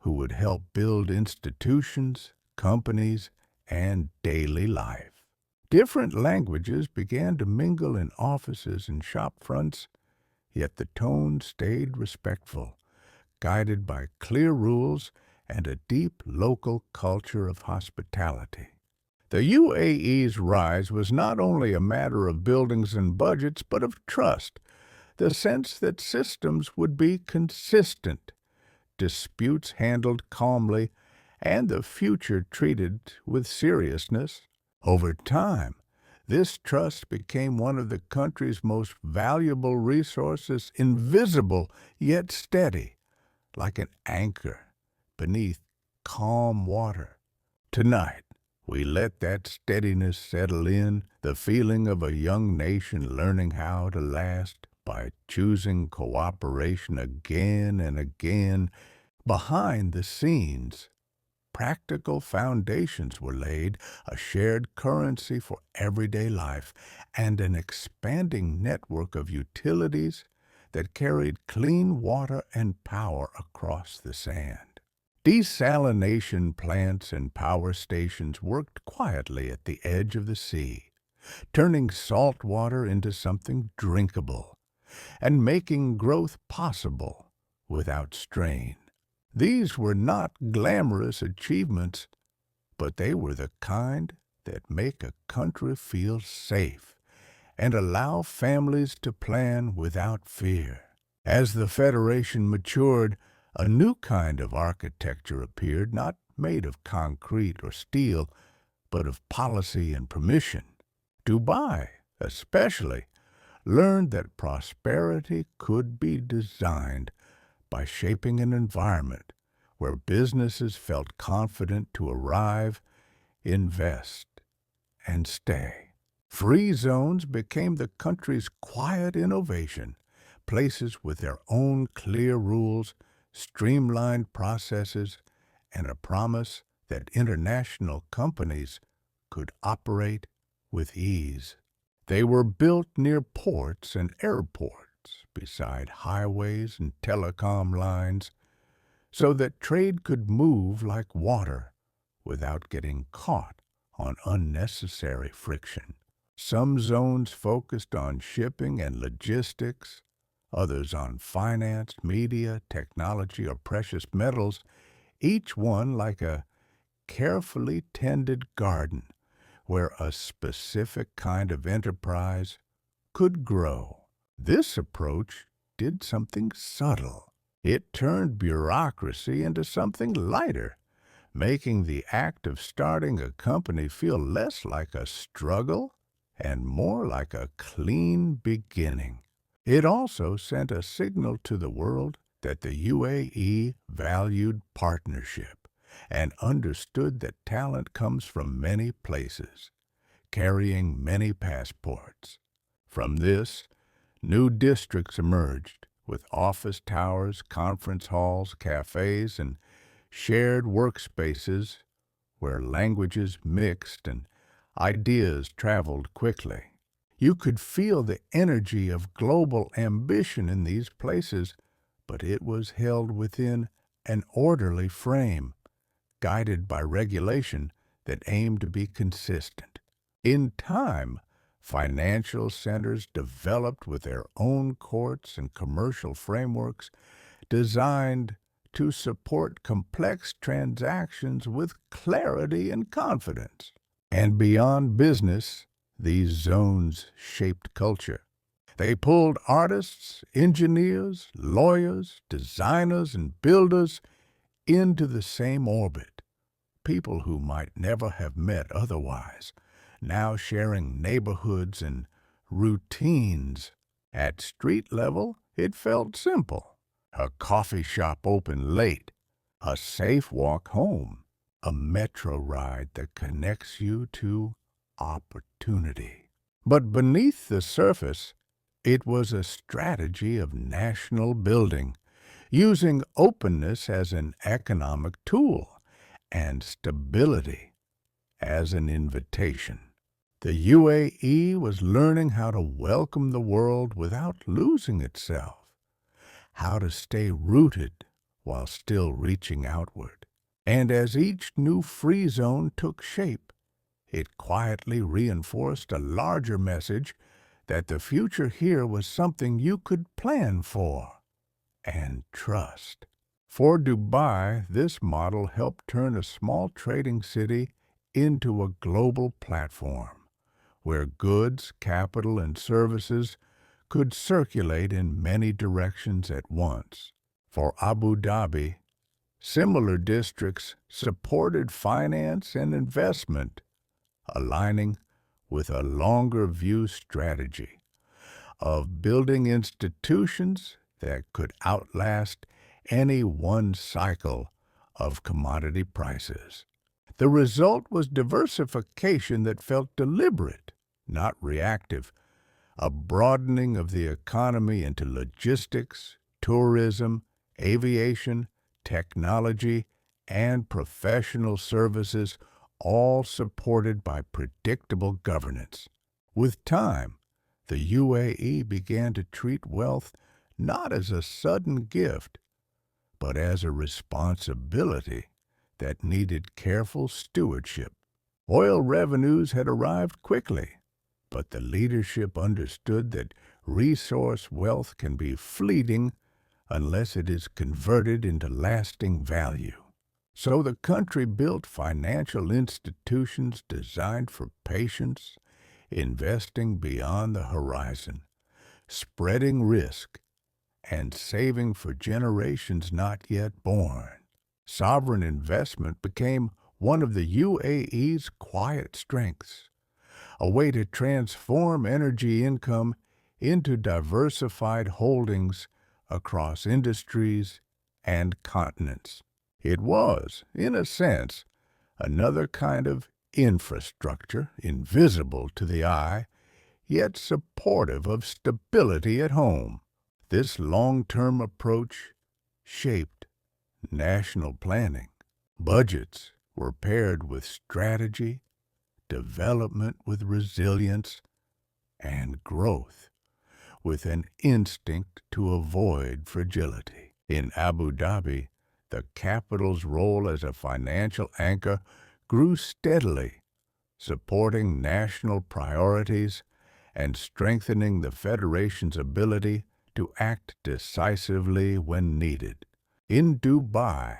S1: who would help build institutions, companies, and daily life. Different languages began to mingle in offices and shop fronts, yet the tone stayed respectful, guided by clear rules and a deep local culture of hospitality. The UAE's rise was not only a matter of buildings and budgets, but of trust, the sense that systems would be consistent, disputes handled calmly, and the future treated with seriousness. Over time, this trust became one of the country's most valuable resources, invisible yet steady, like an anchor beneath calm water. Tonight, we let that steadiness settle in, the feeling of a young nation learning how to last by choosing cooperation again and again. Behind the scenes, practical foundations were laid, a shared currency for everyday life, and an expanding network of utilities that carried clean water and power across the sand. Desalination plants and power stations worked quietly at the edge of the sea, turning salt water into something drinkable and making growth possible without strain. These were not glamorous achievements, but they were the kind that make a country feel safe and allow families to plan without fear. As the Federation matured, a new kind of architecture appeared, not made of concrete or steel, but of policy and permission. Dubai, especially, learned that prosperity could be designed by shaping an environment where businesses felt confident to arrive, invest, and stay. Free zones became the country's quiet innovation, places with their own clear rules, streamlined processes, and a promise that international companies could operate with ease. They were built near ports and airports, beside highways and telecom lines, so that trade could move like water without getting caught on unnecessary friction. Some zones focused on shipping and logistics, others on finance, media, technology, or precious metals, each one like a carefully tended garden where a specific kind of enterprise could grow. This approach did something subtle. It turned bureaucracy into something lighter, making the act of starting a company feel less like a struggle and more like a clean beginning. It also sent a signal to the world that the UAE valued partnership and understood that talent comes from many places, carrying many passports. From this, new districts emerged, with office towers, conference halls, cafes, and shared workspaces where languages mixed and ideas traveled quickly. You could feel the energy of global ambition in these places, but it was held within an orderly frame, guided by regulation that aimed to be consistent. In time, financial centers developed with their own courts and commercial frameworks designed to support complex transactions with clarity and confidence. And beyond business, these zones shaped culture. They pulled artists, engineers, lawyers, designers, and builders into the same orbit, people who might never have met otherwise, now sharing neighborhoods and routines. At street level, it felt simple. A coffee shop open late, a safe walk home, a metro ride that connects you to opportunity. But beneath the surface, it was a strategy of national building, using openness as an economic tool and stability as an invitation. The UAE was learning how to welcome the world without losing itself, how to stay rooted while still reaching outward. And as each new free zone took shape, it quietly reinforced a larger message that the future here was something you could plan for and trust. For Dubai, this model helped turn a small trading city into a global platform, where goods, capital, and services could circulate in many directions at once. For Abu Dhabi, similar districts supported finance and investment, aligning with a longer view strategy of building institutions that could outlast any one cycle of commodity prices. The result was diversification that felt deliberate, not reactive, a broadening of the economy into logistics, tourism, aviation, technology, and professional services, all supported by predictable governance. With time, the UAE began to treat wealth not as a sudden gift, but as a responsibility that needed careful stewardship. Oil revenues had arrived quickly, but the leadership understood that resource wealth can be fleeting unless it is converted into lasting value. So the country built financial institutions designed for patience, investing beyond the horizon, spreading risk, and saving for generations not yet born. Sovereign investment became one of the UAE's quiet strengths, a way to transform energy income into diversified holdings across industries and continents. It was, in a sense, another kind of infrastructure, invisible to the eye, yet supportive of stability at home. This long-term approach shaped national planning. Budgets were paired with strategy, development with resilience, and growth with an instinct to avoid fragility. In Abu Dhabi, the capital's role as a financial anchor grew steadily, supporting national priorities and strengthening the Federation's ability to act decisively when needed. In Dubai,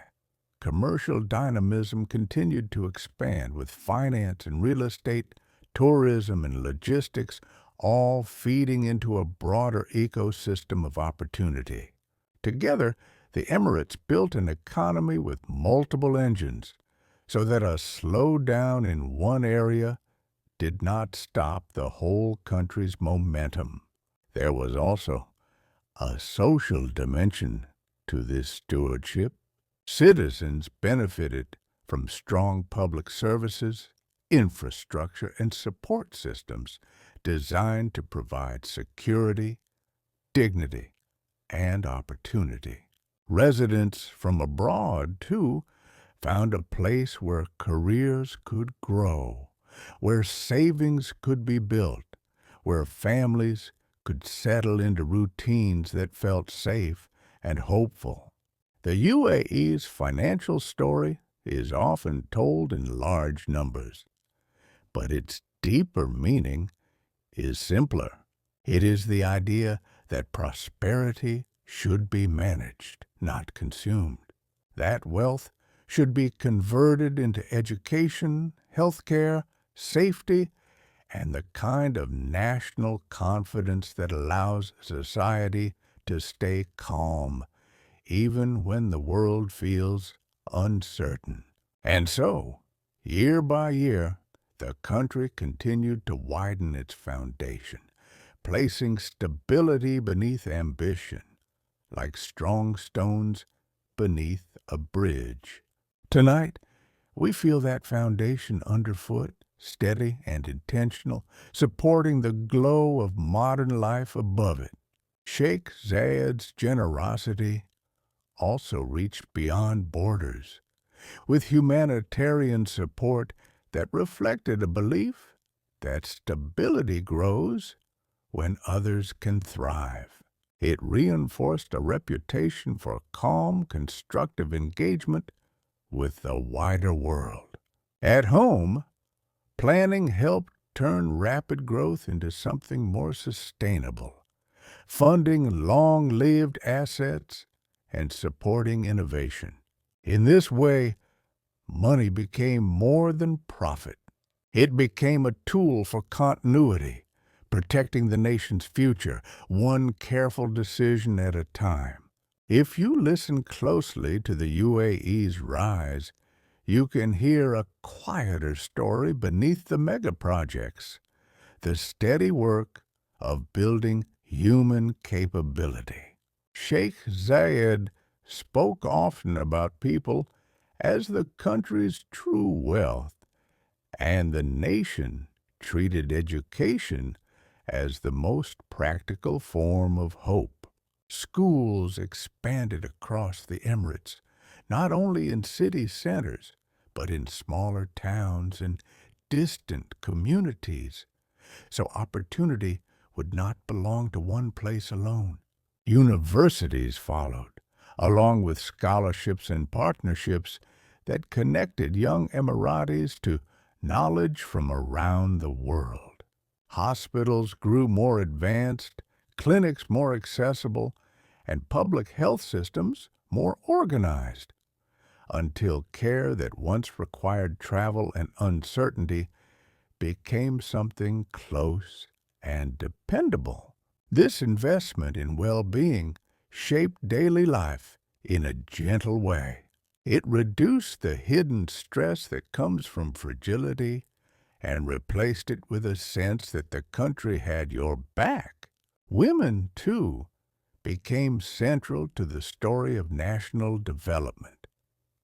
S1: commercial dynamism continued to expand with finance and real estate, tourism and logistics all feeding into a broader ecosystem of opportunity. Together, the Emirates built an economy with multiple engines so that a slowdown in one area did not stop the whole country's momentum. There was also a social dimension to this stewardship. Citizens benefited from strong public services, infrastructure, and support systems designed to provide security, dignity, and opportunity. Residents from abroad, too, found a place where careers could grow, where savings could be built, where families could settle into routines that felt safe and hopeful. The UAE's financial story is often told in large numbers, but its deeper meaning is simpler. It is the idea that prosperity should be managed, not consumed. That wealth should be converted into education, healthcare, safety, and the kind of national confidence that allows society to stay calm, even when the world feels uncertain. And so, year by year, the country continued to widen its foundation, placing stability beneath ambition, like strong stones beneath a bridge. Tonight, we feel that foundation underfoot, steady and intentional, supporting the glow of modern life above it. Sheikh Zayed's generosity also reached beyond borders, with humanitarian support that reflected a belief that stability grows when others can thrive. It reinforced a reputation for calm, constructive engagement with the wider world. At home, planning helped turn rapid growth into something more sustainable, funding long-lived assets and supporting innovation. In this way, money became more than profit. It became a tool for continuity, protecting the nation's future, one careful decision at a time. If you listen closely to the UAE's rise, you can hear a quieter story beneath the mega-projects, the steady work of building human capability. Sheikh Zayed spoke often about people as the country's true wealth, and the nation treated education as the most practical form of hope. Schools expanded across the Emirates, not only in city centers, but in smaller towns and distant communities, so opportunity would not belong to one place alone. Universities followed, along with scholarships and partnerships that connected young Emiratis to knowledge from around the world. Hospitals grew more advanced, clinics more accessible, and public health systems more organized, until care that once required travel and uncertainty became something close and dependable. This investment in well-being shaped daily life in a gentle way. It reduced the hidden stress that comes from fragility and replaced it with a sense that the country had your back. Women, too, became central to the story of national development,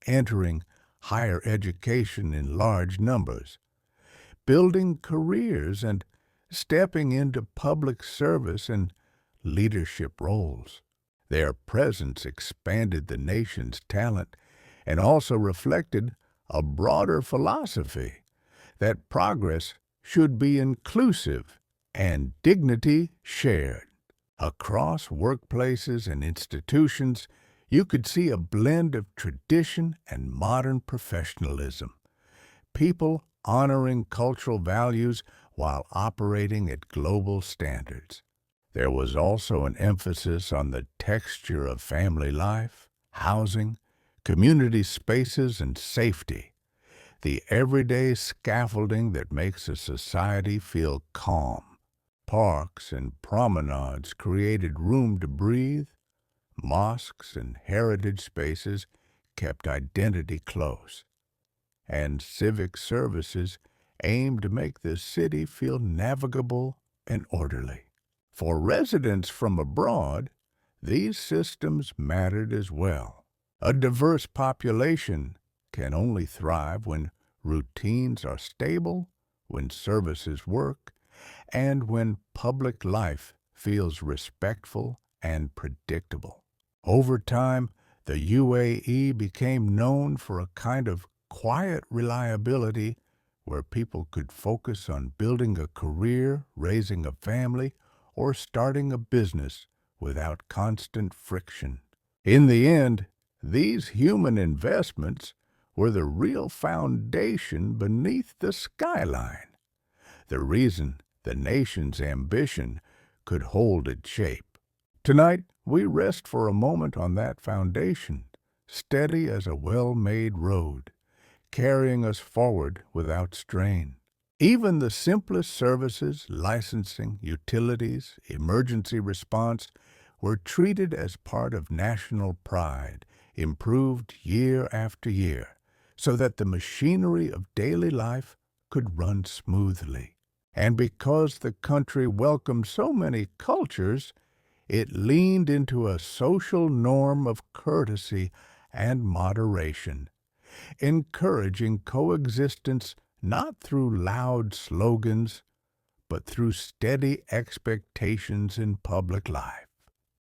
S1: entering higher education in large numbers, building careers and stepping into public service and leadership roles. Their presence expanded the nation's talent and also reflected a broader philosophy that progress should be inclusive and dignity shared. Across workplaces and institutions, you could see a blend of tradition and modern professionalism, people honoring cultural values while operating at global standards. There was also an emphasis on the texture of family life, housing, community spaces, and safety, the everyday scaffolding that makes a society feel calm. Parks and promenades created room to breathe. Mosques and heritage spaces kept identity close, and civic services aimed to make the city feel navigable and orderly. For residents from abroad, these systems mattered as well. A diverse population can only thrive when routines are stable, when services work, and when public life feels respectful and predictable. Over time, the UAE became known for a kind of quiet reliability where people could focus on building a career, raising a family, or starting a business without constant friction. In the end, these human investments were the real foundation beneath the skyline, the reason the nation's ambition could hold its shape. Tonight, we rest for a moment on that foundation, steady as a well-made road, carrying us forward without strain. Even the simplest services, licensing, utilities, emergency response, were treated as part of national pride, improved year after year, so that the machinery of daily life could run smoothly. And because the country welcomed so many cultures, it leaned into a social norm of courtesy and moderation, encouraging coexistence not through loud slogans, but through steady expectations in public life.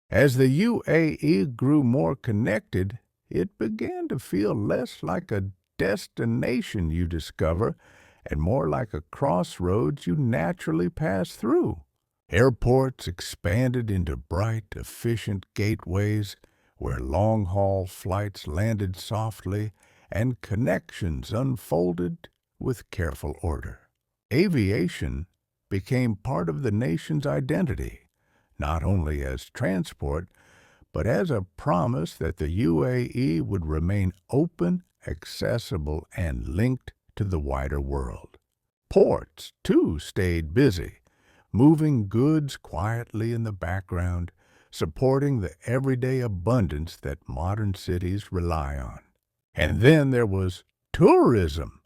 S1: As the UAE grew more connected, it began to feel less like a destination you discover and more like a crossroads you naturally pass through. Airports expanded into bright, efficient gateways where long-haul flights landed softly and connections unfolded with careful order. Aviation became part of the nation's identity, not only as transport, but as a promise that the UAE would remain open, accessible, and linked to the wider world. Ports, too, stayed busy, moving goods quietly in the background, supporting the everyday abundance that modern cities rely on. And then there was tourism,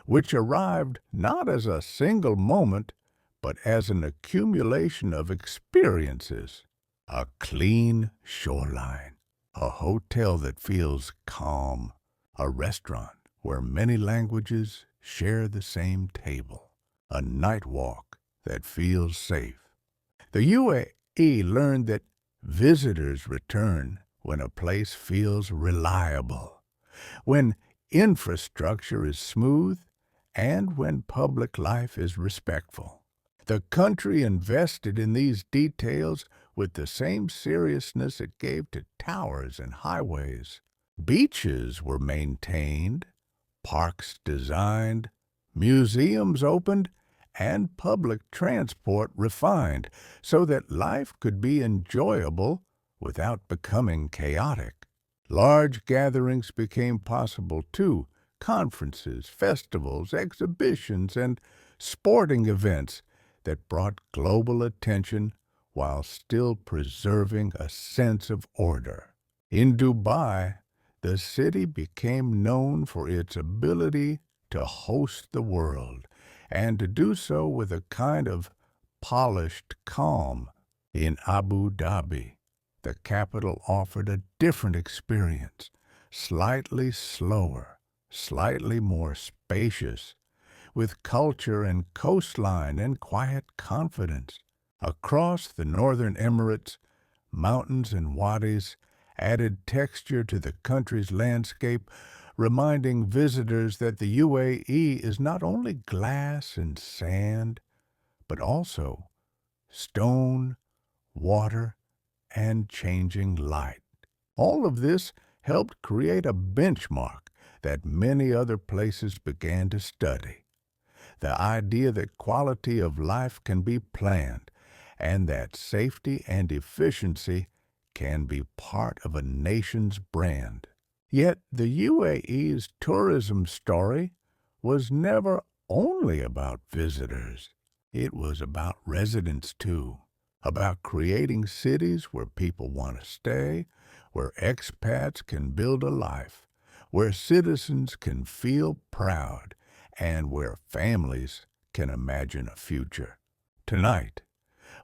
S1: which arrived not as a single moment, but as an accumulation of experiences. A clean shoreline, a hotel that feels calm, a restaurant where many languages share the same table, a night walk that feels safe. The UAE learned that visitors return when a place feels reliable, when infrastructure is smooth, and when public life is respectful. The country invested in these details with the same seriousness it gave to towers and highways. Beaches were maintained, parks designed, museums opened, and public transport refined so that life could be enjoyable without becoming chaotic. Large gatherings became possible too, conferences, festivals, exhibitions, and sporting events that brought global attention while still preserving a sense of order. In Dubai, the city became known for its ability to host the world, and to do so with a kind of polished calm. In Abu Dhabi, the capital offered a different experience, slightly slower, slightly more spacious, with culture and coastline and quiet confidence. Across the northern Emirates, mountains and wadis added texture to the country's landscape, reminding visitors that the UAE is not only glass and sand, but also stone, water, and changing light. All of this helped create a benchmark that many other places began to study. The idea that quality of life can be planned and that safety and efficiency can be part of a nation's brand. Yet the UAE's tourism story was never only about visitors. It was about residents too, about creating cities where people want to stay, where expats can build a life, where citizens can feel proud, and where families can imagine a future. Tonight,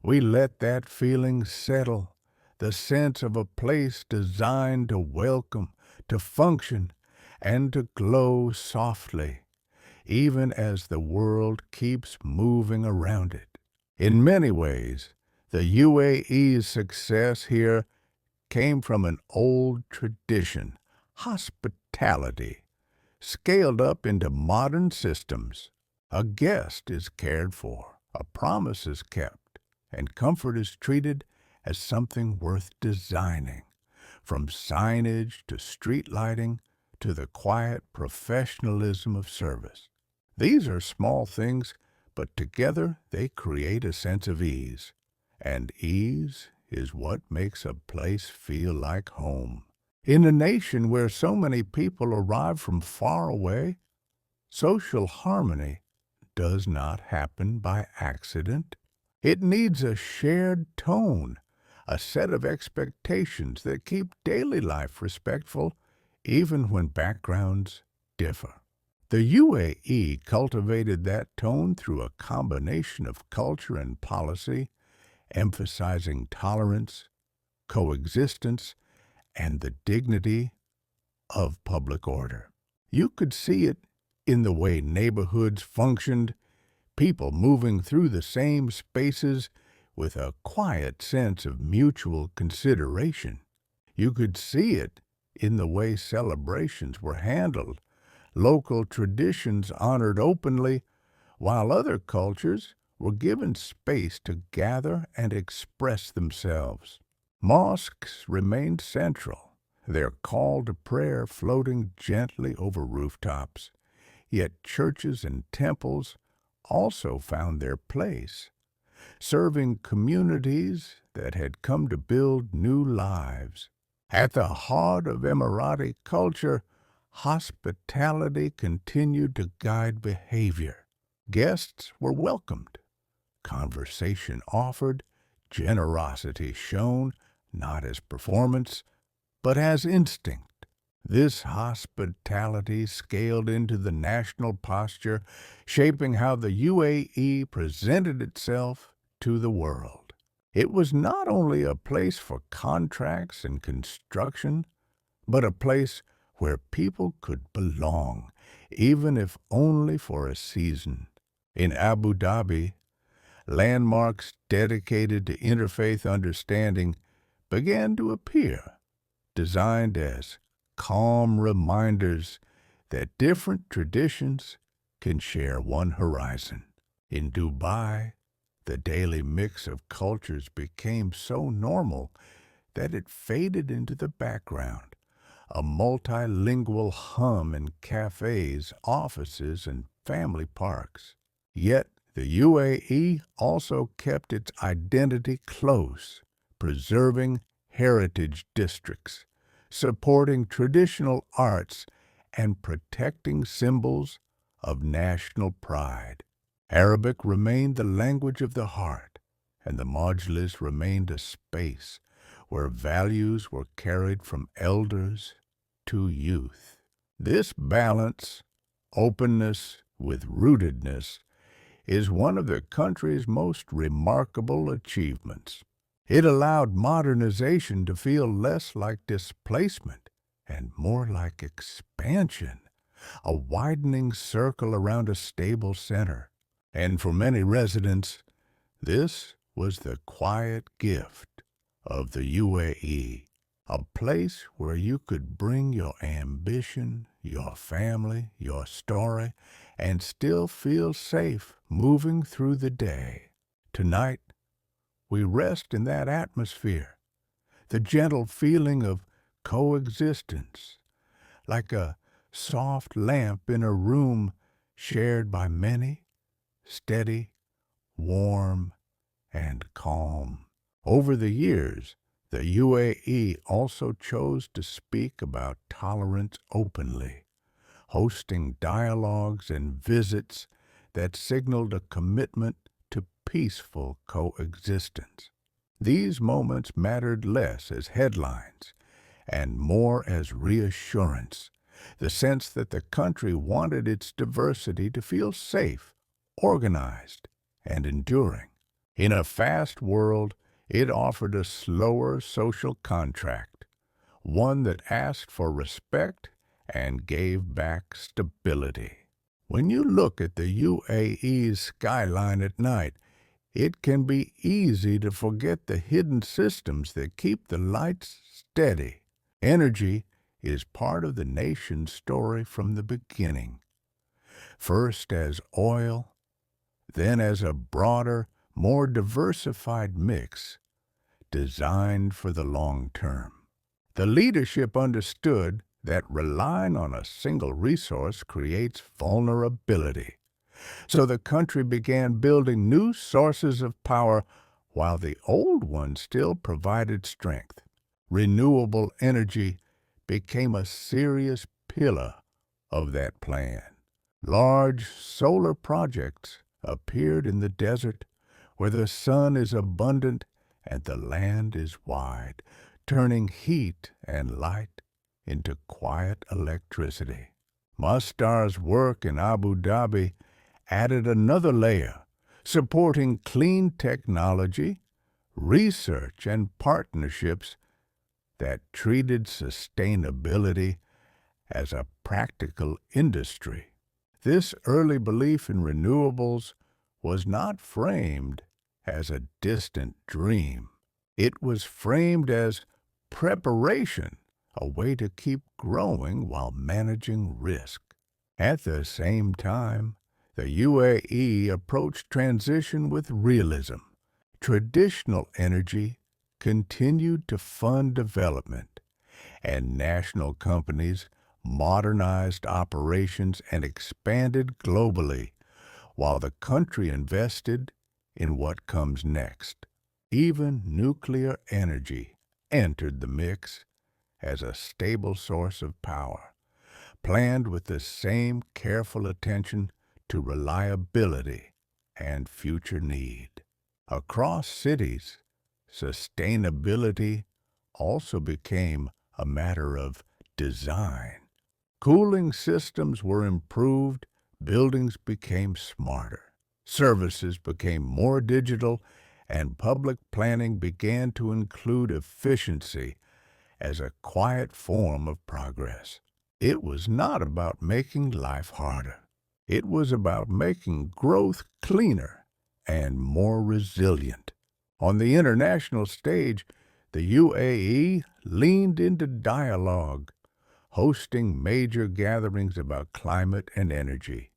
S1: we let that feeling settle, the sense of a place designed to welcome, to function, and to glow softly, even as the world keeps moving around it. In many ways, the UAE's success here came from an old tradition, hospitality, scaled up into modern systems. A guest is cared for, a promise is kept, and comfort is treated as something worth designing, from signage to street lighting to the quiet professionalism of service. These are small things, but together they create a sense of ease, and ease is what makes a place feel like home. In a nation where so many people arrive from far away, social harmony does not happen by accident. It needs a shared tone, a set of expectations that keep daily life respectful even when backgrounds differ. The UAE cultivated that tone through a combination of culture and policy, emphasizing tolerance, coexistence, and the dignity of public order. You could see it in the way neighborhoods functioned, people moving through the same spaces with a quiet sense of mutual consideration. You could see it in the way celebrations were handled, local traditions honored openly, while other cultures were given space to gather and express themselves. Mosques remained central, their call to prayer floating gently over rooftops. Yet churches and temples also found their place, serving communities that had come to build new lives. At the heart of Emirati culture, hospitality continued to guide behavior. Guests were welcomed, conversation offered, generosity shown, not as performance, but as instinct. This hospitality scaled into the national posture, shaping how the UAE presented itself to the world. It was not only a place for contracts and construction, but a place where people could belong, even if only for a season. In Abu Dhabi, landmarks dedicated to interfaith understanding began to appear, designed as calm reminders that different traditions can share one horizon. In Dubai, the daily mix of cultures became so normal that it faded into the background, a multilingual hum in cafes, offices, and family parks. Yet the UAE also kept its identity close, preserving heritage districts, supporting traditional arts, and protecting symbols of national pride. Arabic remained the language of the heart, and the majlis remained a space where values were carried from elders to youth. This balance, openness with rootedness, is one of the country's most remarkable achievements. It allowed modernization to feel less like displacement and more like expansion, a widening circle around a stable center. And for many residents, this was the quiet gift of the UAE, a place where you could bring your ambition, your family, your story, and still feel safe moving through the day. Tonight, we rest in that atmosphere, the gentle feeling of coexistence, like a soft lamp in a room shared by many, steady, warm, and calm. Over the years, the UAE also chose to speak about tolerance openly, hosting dialogues and visits that signaled a commitment to peaceful coexistence. These moments mattered less as headlines and more as reassurance, the sense that the country wanted its diversity to feel safe, organized, and enduring. In a fast world, it offered a slower social contract, one that asked for respect and gave back stability. When you look at the UAE's skyline at night, it can be easy to forget the hidden systems that keep the lights steady. Energy is part of the nation's story from the beginning, first as oil, then as a broader, more diversified mix designed for the long term. The leadership understood that relying on a single resource creates vulnerability. So the country began building new sources of power while the old ones still provided strength. Renewable energy became a serious pillar of that plan. Large solar projects appeared in the desert where the sun is abundant and the land is wide, turning heat and light into quiet electricity. Masdar's work in Abu Dhabi added another layer, supporting clean technology, research, and partnerships that treated sustainability as a practical industry. This early belief in renewables was not framed as a distant dream. It was framed as preparation, a way to keep growing while managing risk. At the same time, the UAE approached transition with realism. Traditional energy continued to fund development, and national companies modernized operations and expanded globally, while the country invested in what comes next. Even nuclear energy entered the mix as a stable source of power, planned with the same careful attention to reliability and future need. Across cities, sustainability also became a matter of design. Cooling systems were improved, buildings became smarter, services became more digital, and public planning began to include efficiency as a quiet form of progress. It was not about making life harder. It was about making growth cleaner and more resilient. On the international stage, the UAE leaned into dialogue, hosting major gatherings about climate and energy,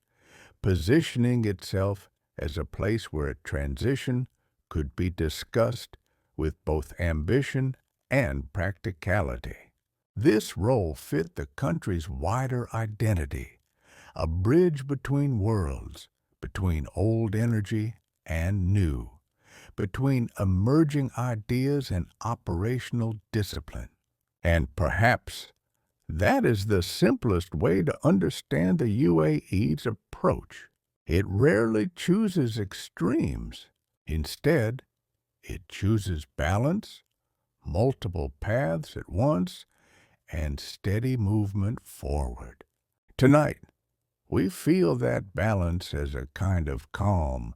S1: positioning itself as a place where a transition could be discussed with both ambition and practicality. This role fit the country's wider identity, a bridge between worlds, between old energy and new, between emerging ideas and operational discipline. And perhaps that is the simplest way to understand the UAE's approach. It rarely chooses extremes. Instead, it chooses balance, multiple paths at once, and steady movement forward. Tonight, we feel that balance as a kind of calm,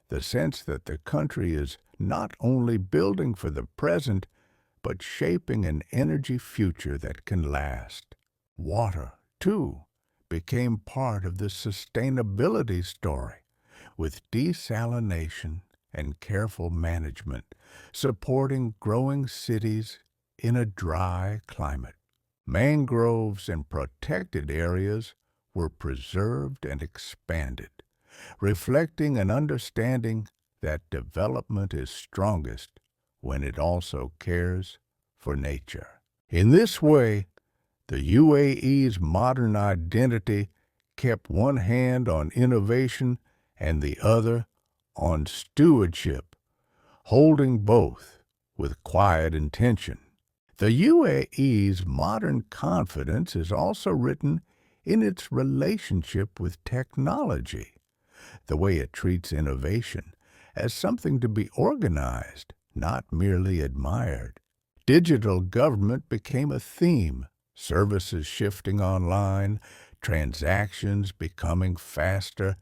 S1: the sense that the country is not only building for the present, but shaping an energy future that can last. Water, too, became part of the sustainability story, with desalination and careful management supporting growing cities in a dry climate. Mangroves and protected areas were preserved and expanded, reflecting an understanding that development is strongest when it also cares for nature. In this way, the UAE's modern identity kept one hand on innovation and the other on stewardship, holding both with quiet intention. The UAE's modern confidence is also written in its relationship with technology, the way it treats innovation as something to be organized, not merely admired. Digital government became a theme, services shifting online, transactions becoming faster,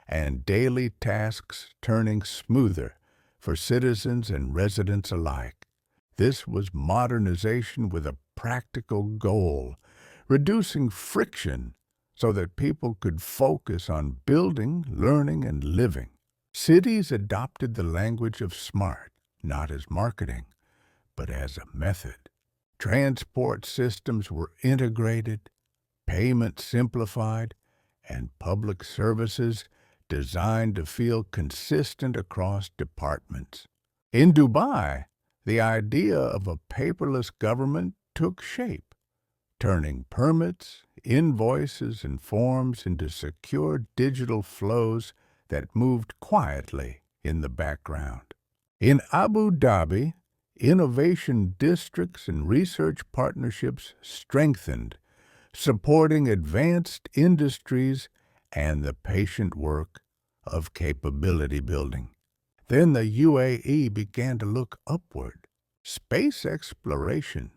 S1: and daily tasks turning smoother for citizens and residents alike. This was modernization with a practical goal, reducing friction so that people could focus on building, learning, and living. Cities adopted the language of smart, not as marketing, but as a method. Transport systems were integrated, payments simplified, and public services designed to feel consistent across departments. In Dubai, the idea of a paperless government took shape, turning permits, invoices, and forms into secure digital flows that moved quietly in the background. In Abu Dhabi, innovation districts and research partnerships strengthened, supporting advanced industries and the patient work of capability building. Then the UAE began to look upward. Space exploration,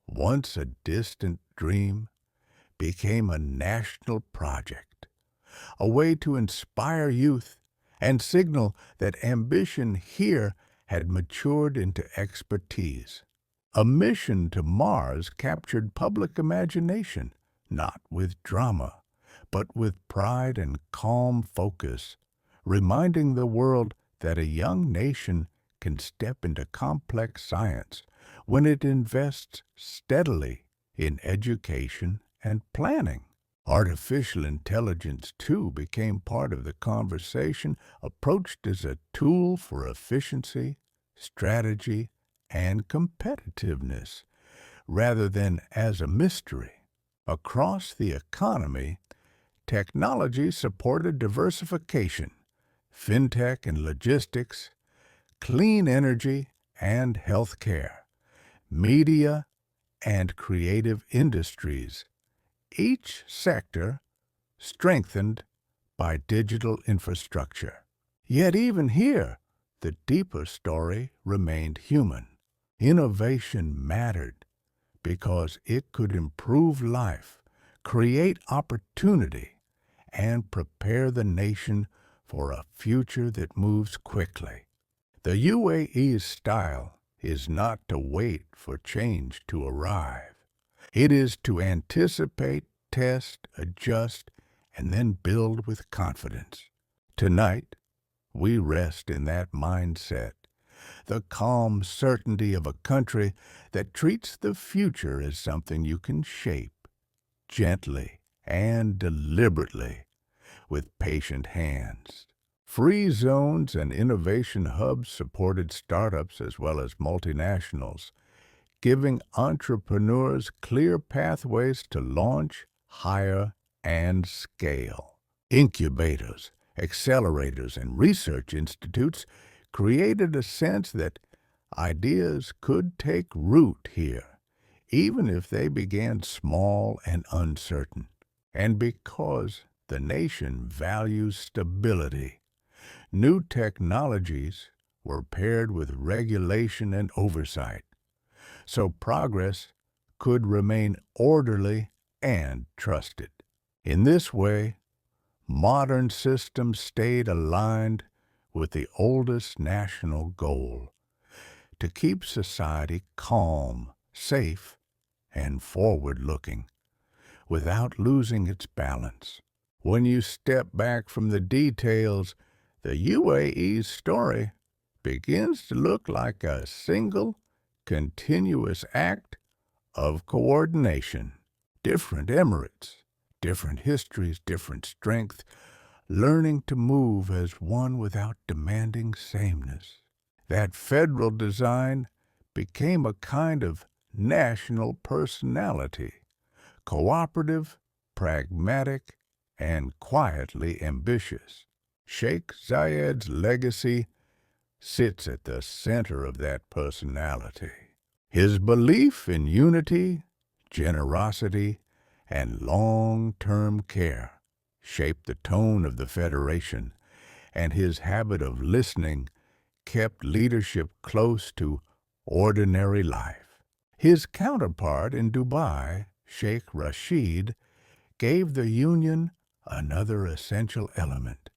S1: once a distant dream, became a national project, a way to inspire youth and signal that ambition here had matured into expertise. A mission to Mars captured public imagination, not with drama, but with pride and calm focus, reminding the world that a young nation can step into complex science when it invests steadily in education and planning. Artificial intelligence, too, became part of the conversation, approached as a tool for efficiency, strategy, and competitiveness, rather than as a mystery. Across the economy, technology supported diversification, fintech and logistics, clean energy and healthcare, media and creative industries, each sector strengthened by digital infrastructure. Yet even here, the deeper story remained human. Innovation mattered because it could improve life, create opportunity, and prepare the nation for a future that moves quickly. The UAE's style is not to wait for change to arrive. It is to anticipate, test, adjust, and then build with confidence. Tonight, we rest in that mindset, the calm certainty of a country that treats the future as something you can shape, gently and deliberately, with patient hands. Free zones and innovation hubs supported startups as well as multinationals, giving entrepreneurs clear pathways to launch, hire, and scale. Incubators, accelerators, and research institutes created a sense that ideas could take root here, even if they began small and uncertain. And because the nation values stability, new technologies were paired with regulation and oversight, so progress could remain orderly and trusted. In this way, modern systems stayed aligned with the oldest national goal, to keep society calm, safe, and forward-looking, without losing its balance. When you step back from the details, the UAE's story begins to look like a single, continuous act of coordination. Different emirates, different histories, different strength, learning to move as one without demanding sameness. That federal design became a kind of national personality, cooperative, pragmatic, and quietly ambitious. Sheikh Zayed's legacy sits at the center of that personality. His belief in unity, generosity, and long-term care shaped the tone of the Federation, and his habit of listening kept leadership close to ordinary life. His counterpart in Dubai, Sheikh Rashid, gave the Union another essential element,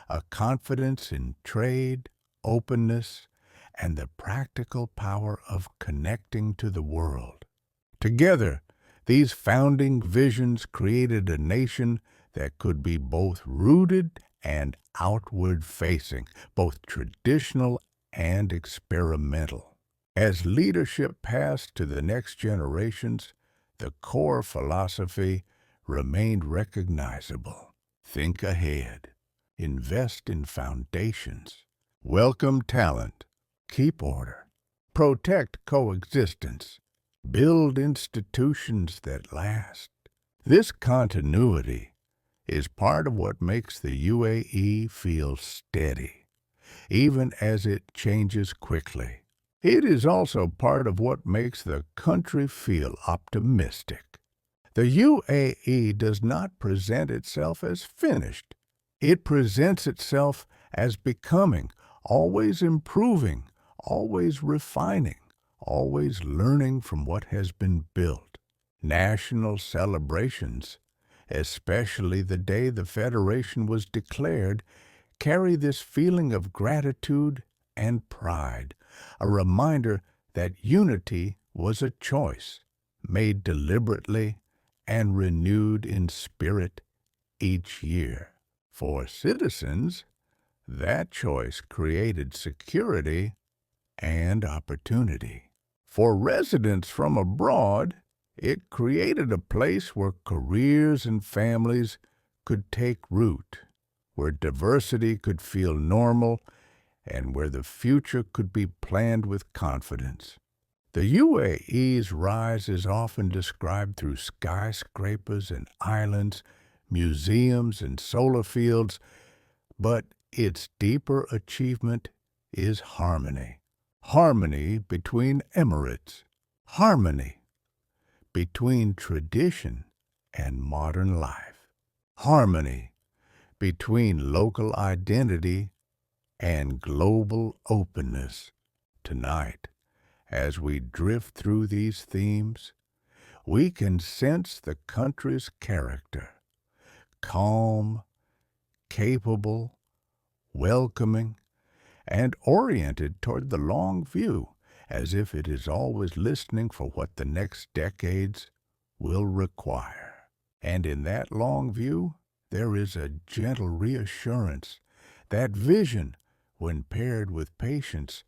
S1: a confidence in trade, openness, and the practical power of connecting to the world. Together, these founding visions created a nation that could be both rooted and outward-facing, both traditional and experimental. As leadership passed to the next generations, the core philosophy remained recognizable. Think ahead. Invest in foundations. Welcome talent. Keep order. Protect coexistence. Build institutions that last. This continuity is part of what makes the UAE feel steady, even as it changes quickly. It is also part of what makes the country feel optimistic. The UAE does not present itself as finished. It presents itself as becoming, always improving, always refining, always learning from what has been built. National celebrations, especially the day the Federation was declared, carry this feeling of gratitude and pride, a reminder that unity was a choice, made deliberately and renewed in spirit each year. For citizens, that choice created security and opportunity. For residents from abroad, it created a place where careers and families could take root, where diversity could feel normal, and where the future could be planned with confidence. The UAE's rise is often described through skyscrapers and islands, museums and solar fields, but its deeper achievement is harmony. Harmony between emirates. Harmony between tradition and modern life. Harmony between local identity and global openness. Tonight, as we drift through these themes, we can sense the country's character: calm, capable, welcoming, and oriented toward the long view, as if it is always listening for what the next decades will require. And in that long view, there is a gentle reassurance that vision, when paired with patience,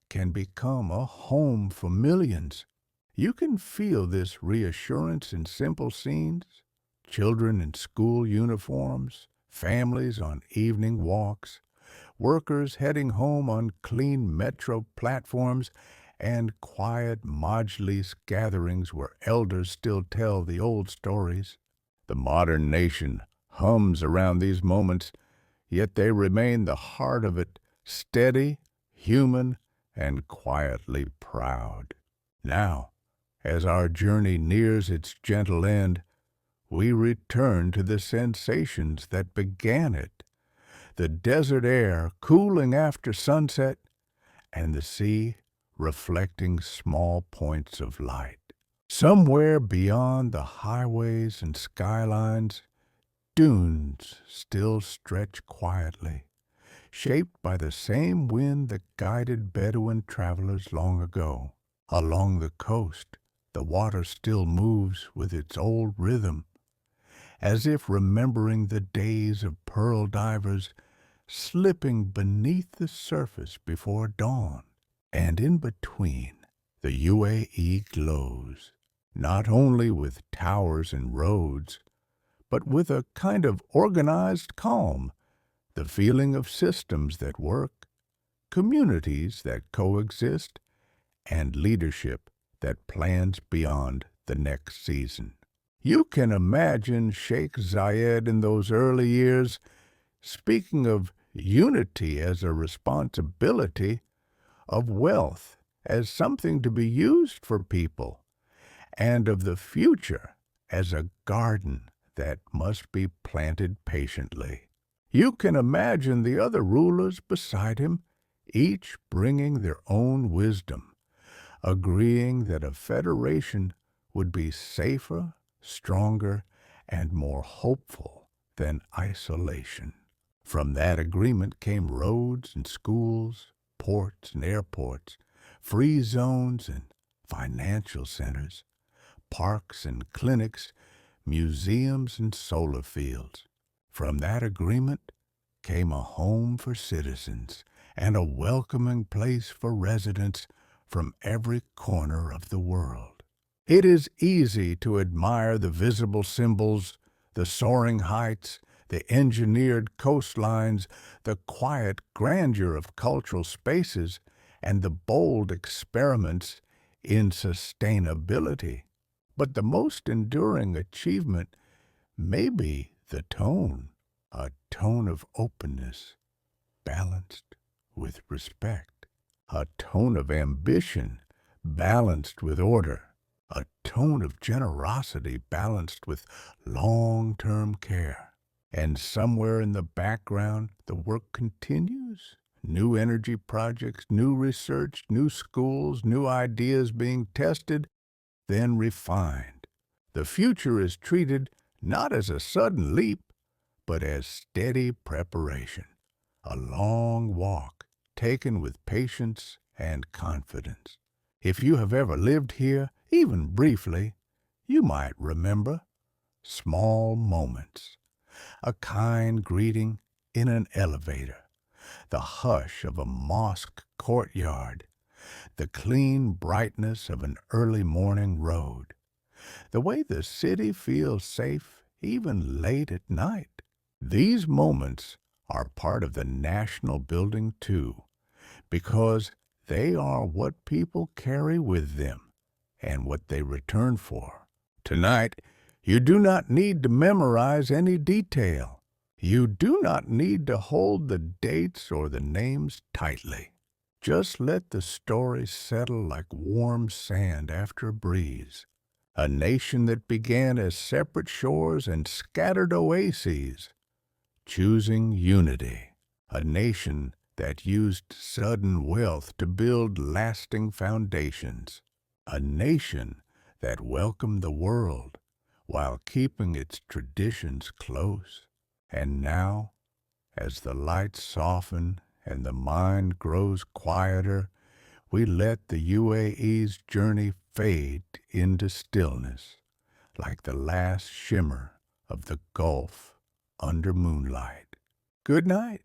S1: can become a home for millions. You can feel this reassurance in simple scenes: children in school uniforms, families on evening walks, workers heading home on clean metro platforms, and quiet majlis gatherings where elders still tell the old stories. The modern nation hums around these moments, yet they remain the heart of it, steady, human, and quietly proud. Now, as our journey nears its gentle end, we return to the sensations that began it: the desert air cooling after sunset, and the sea reflecting small points of light. Somewhere beyond the highways and skylines, dunes still stretch quietly, shaped by the same wind that guided Bedouin travelers long ago. Along the coast, the water still moves with its old rhythm, as if remembering the days of pearl divers slipping beneath the surface before dawn. And in between, the UAE glows, not only with towers and roads, but with a kind of organized calm, the feeling of systems that work, communities that coexist, and leadership that plans beyond the next season. You can imagine Sheikh Zayed in those early years speaking of unity as a responsibility, of wealth as something to be used for people, and of the future as a garden that must be planted patiently. You can imagine the other rulers beside him, each bringing their own wisdom, agreeing that a federation would be safer, stronger, and more hopeful than isolation. From that agreement came roads and schools, ports and airports, free zones and financial centers, parks and clinics, museums and solar fields. From that agreement came a home for citizens and a welcoming place for residents from every corner of the world. It is easy to admire the visible symbols, the soaring heights, the engineered coastlines, the quiet grandeur of cultural spaces, and the bold experiments in sustainability. But the most enduring achievement may be the tone, a tone of openness, balanced with respect, a tone of ambition, balanced with order, a tone of generosity balanced with long-term care. And somewhere in the background, the work continues. New energy projects, new research, new schools, new ideas being tested, then refined. The future is treated not as a sudden leap, but as steady preparation, a long walk taken with patience and confidence. If you have ever lived here, even briefly, you might remember small moments. A kind greeting in an elevator, the hush of a mosque courtyard, the clean brightness of an early morning road, the way the city feels safe even late at night. These moments are part of the national building too, because they are what people carry with them and what they return for. Tonight, you do not need to memorize any detail. You do not need to hold the dates or the names tightly. Just let the story settle like warm sand after a breeze. A nation that began as separate shores and scattered oases, choosing unity. A nation that used sudden wealth to build lasting foundations. A nation that welcomed the world while keeping its traditions close. And now, as the lights soften and the mind grows quieter, we let the UAE's journey fade into stillness, like the last shimmer of the Gulf under moonlight. Good night.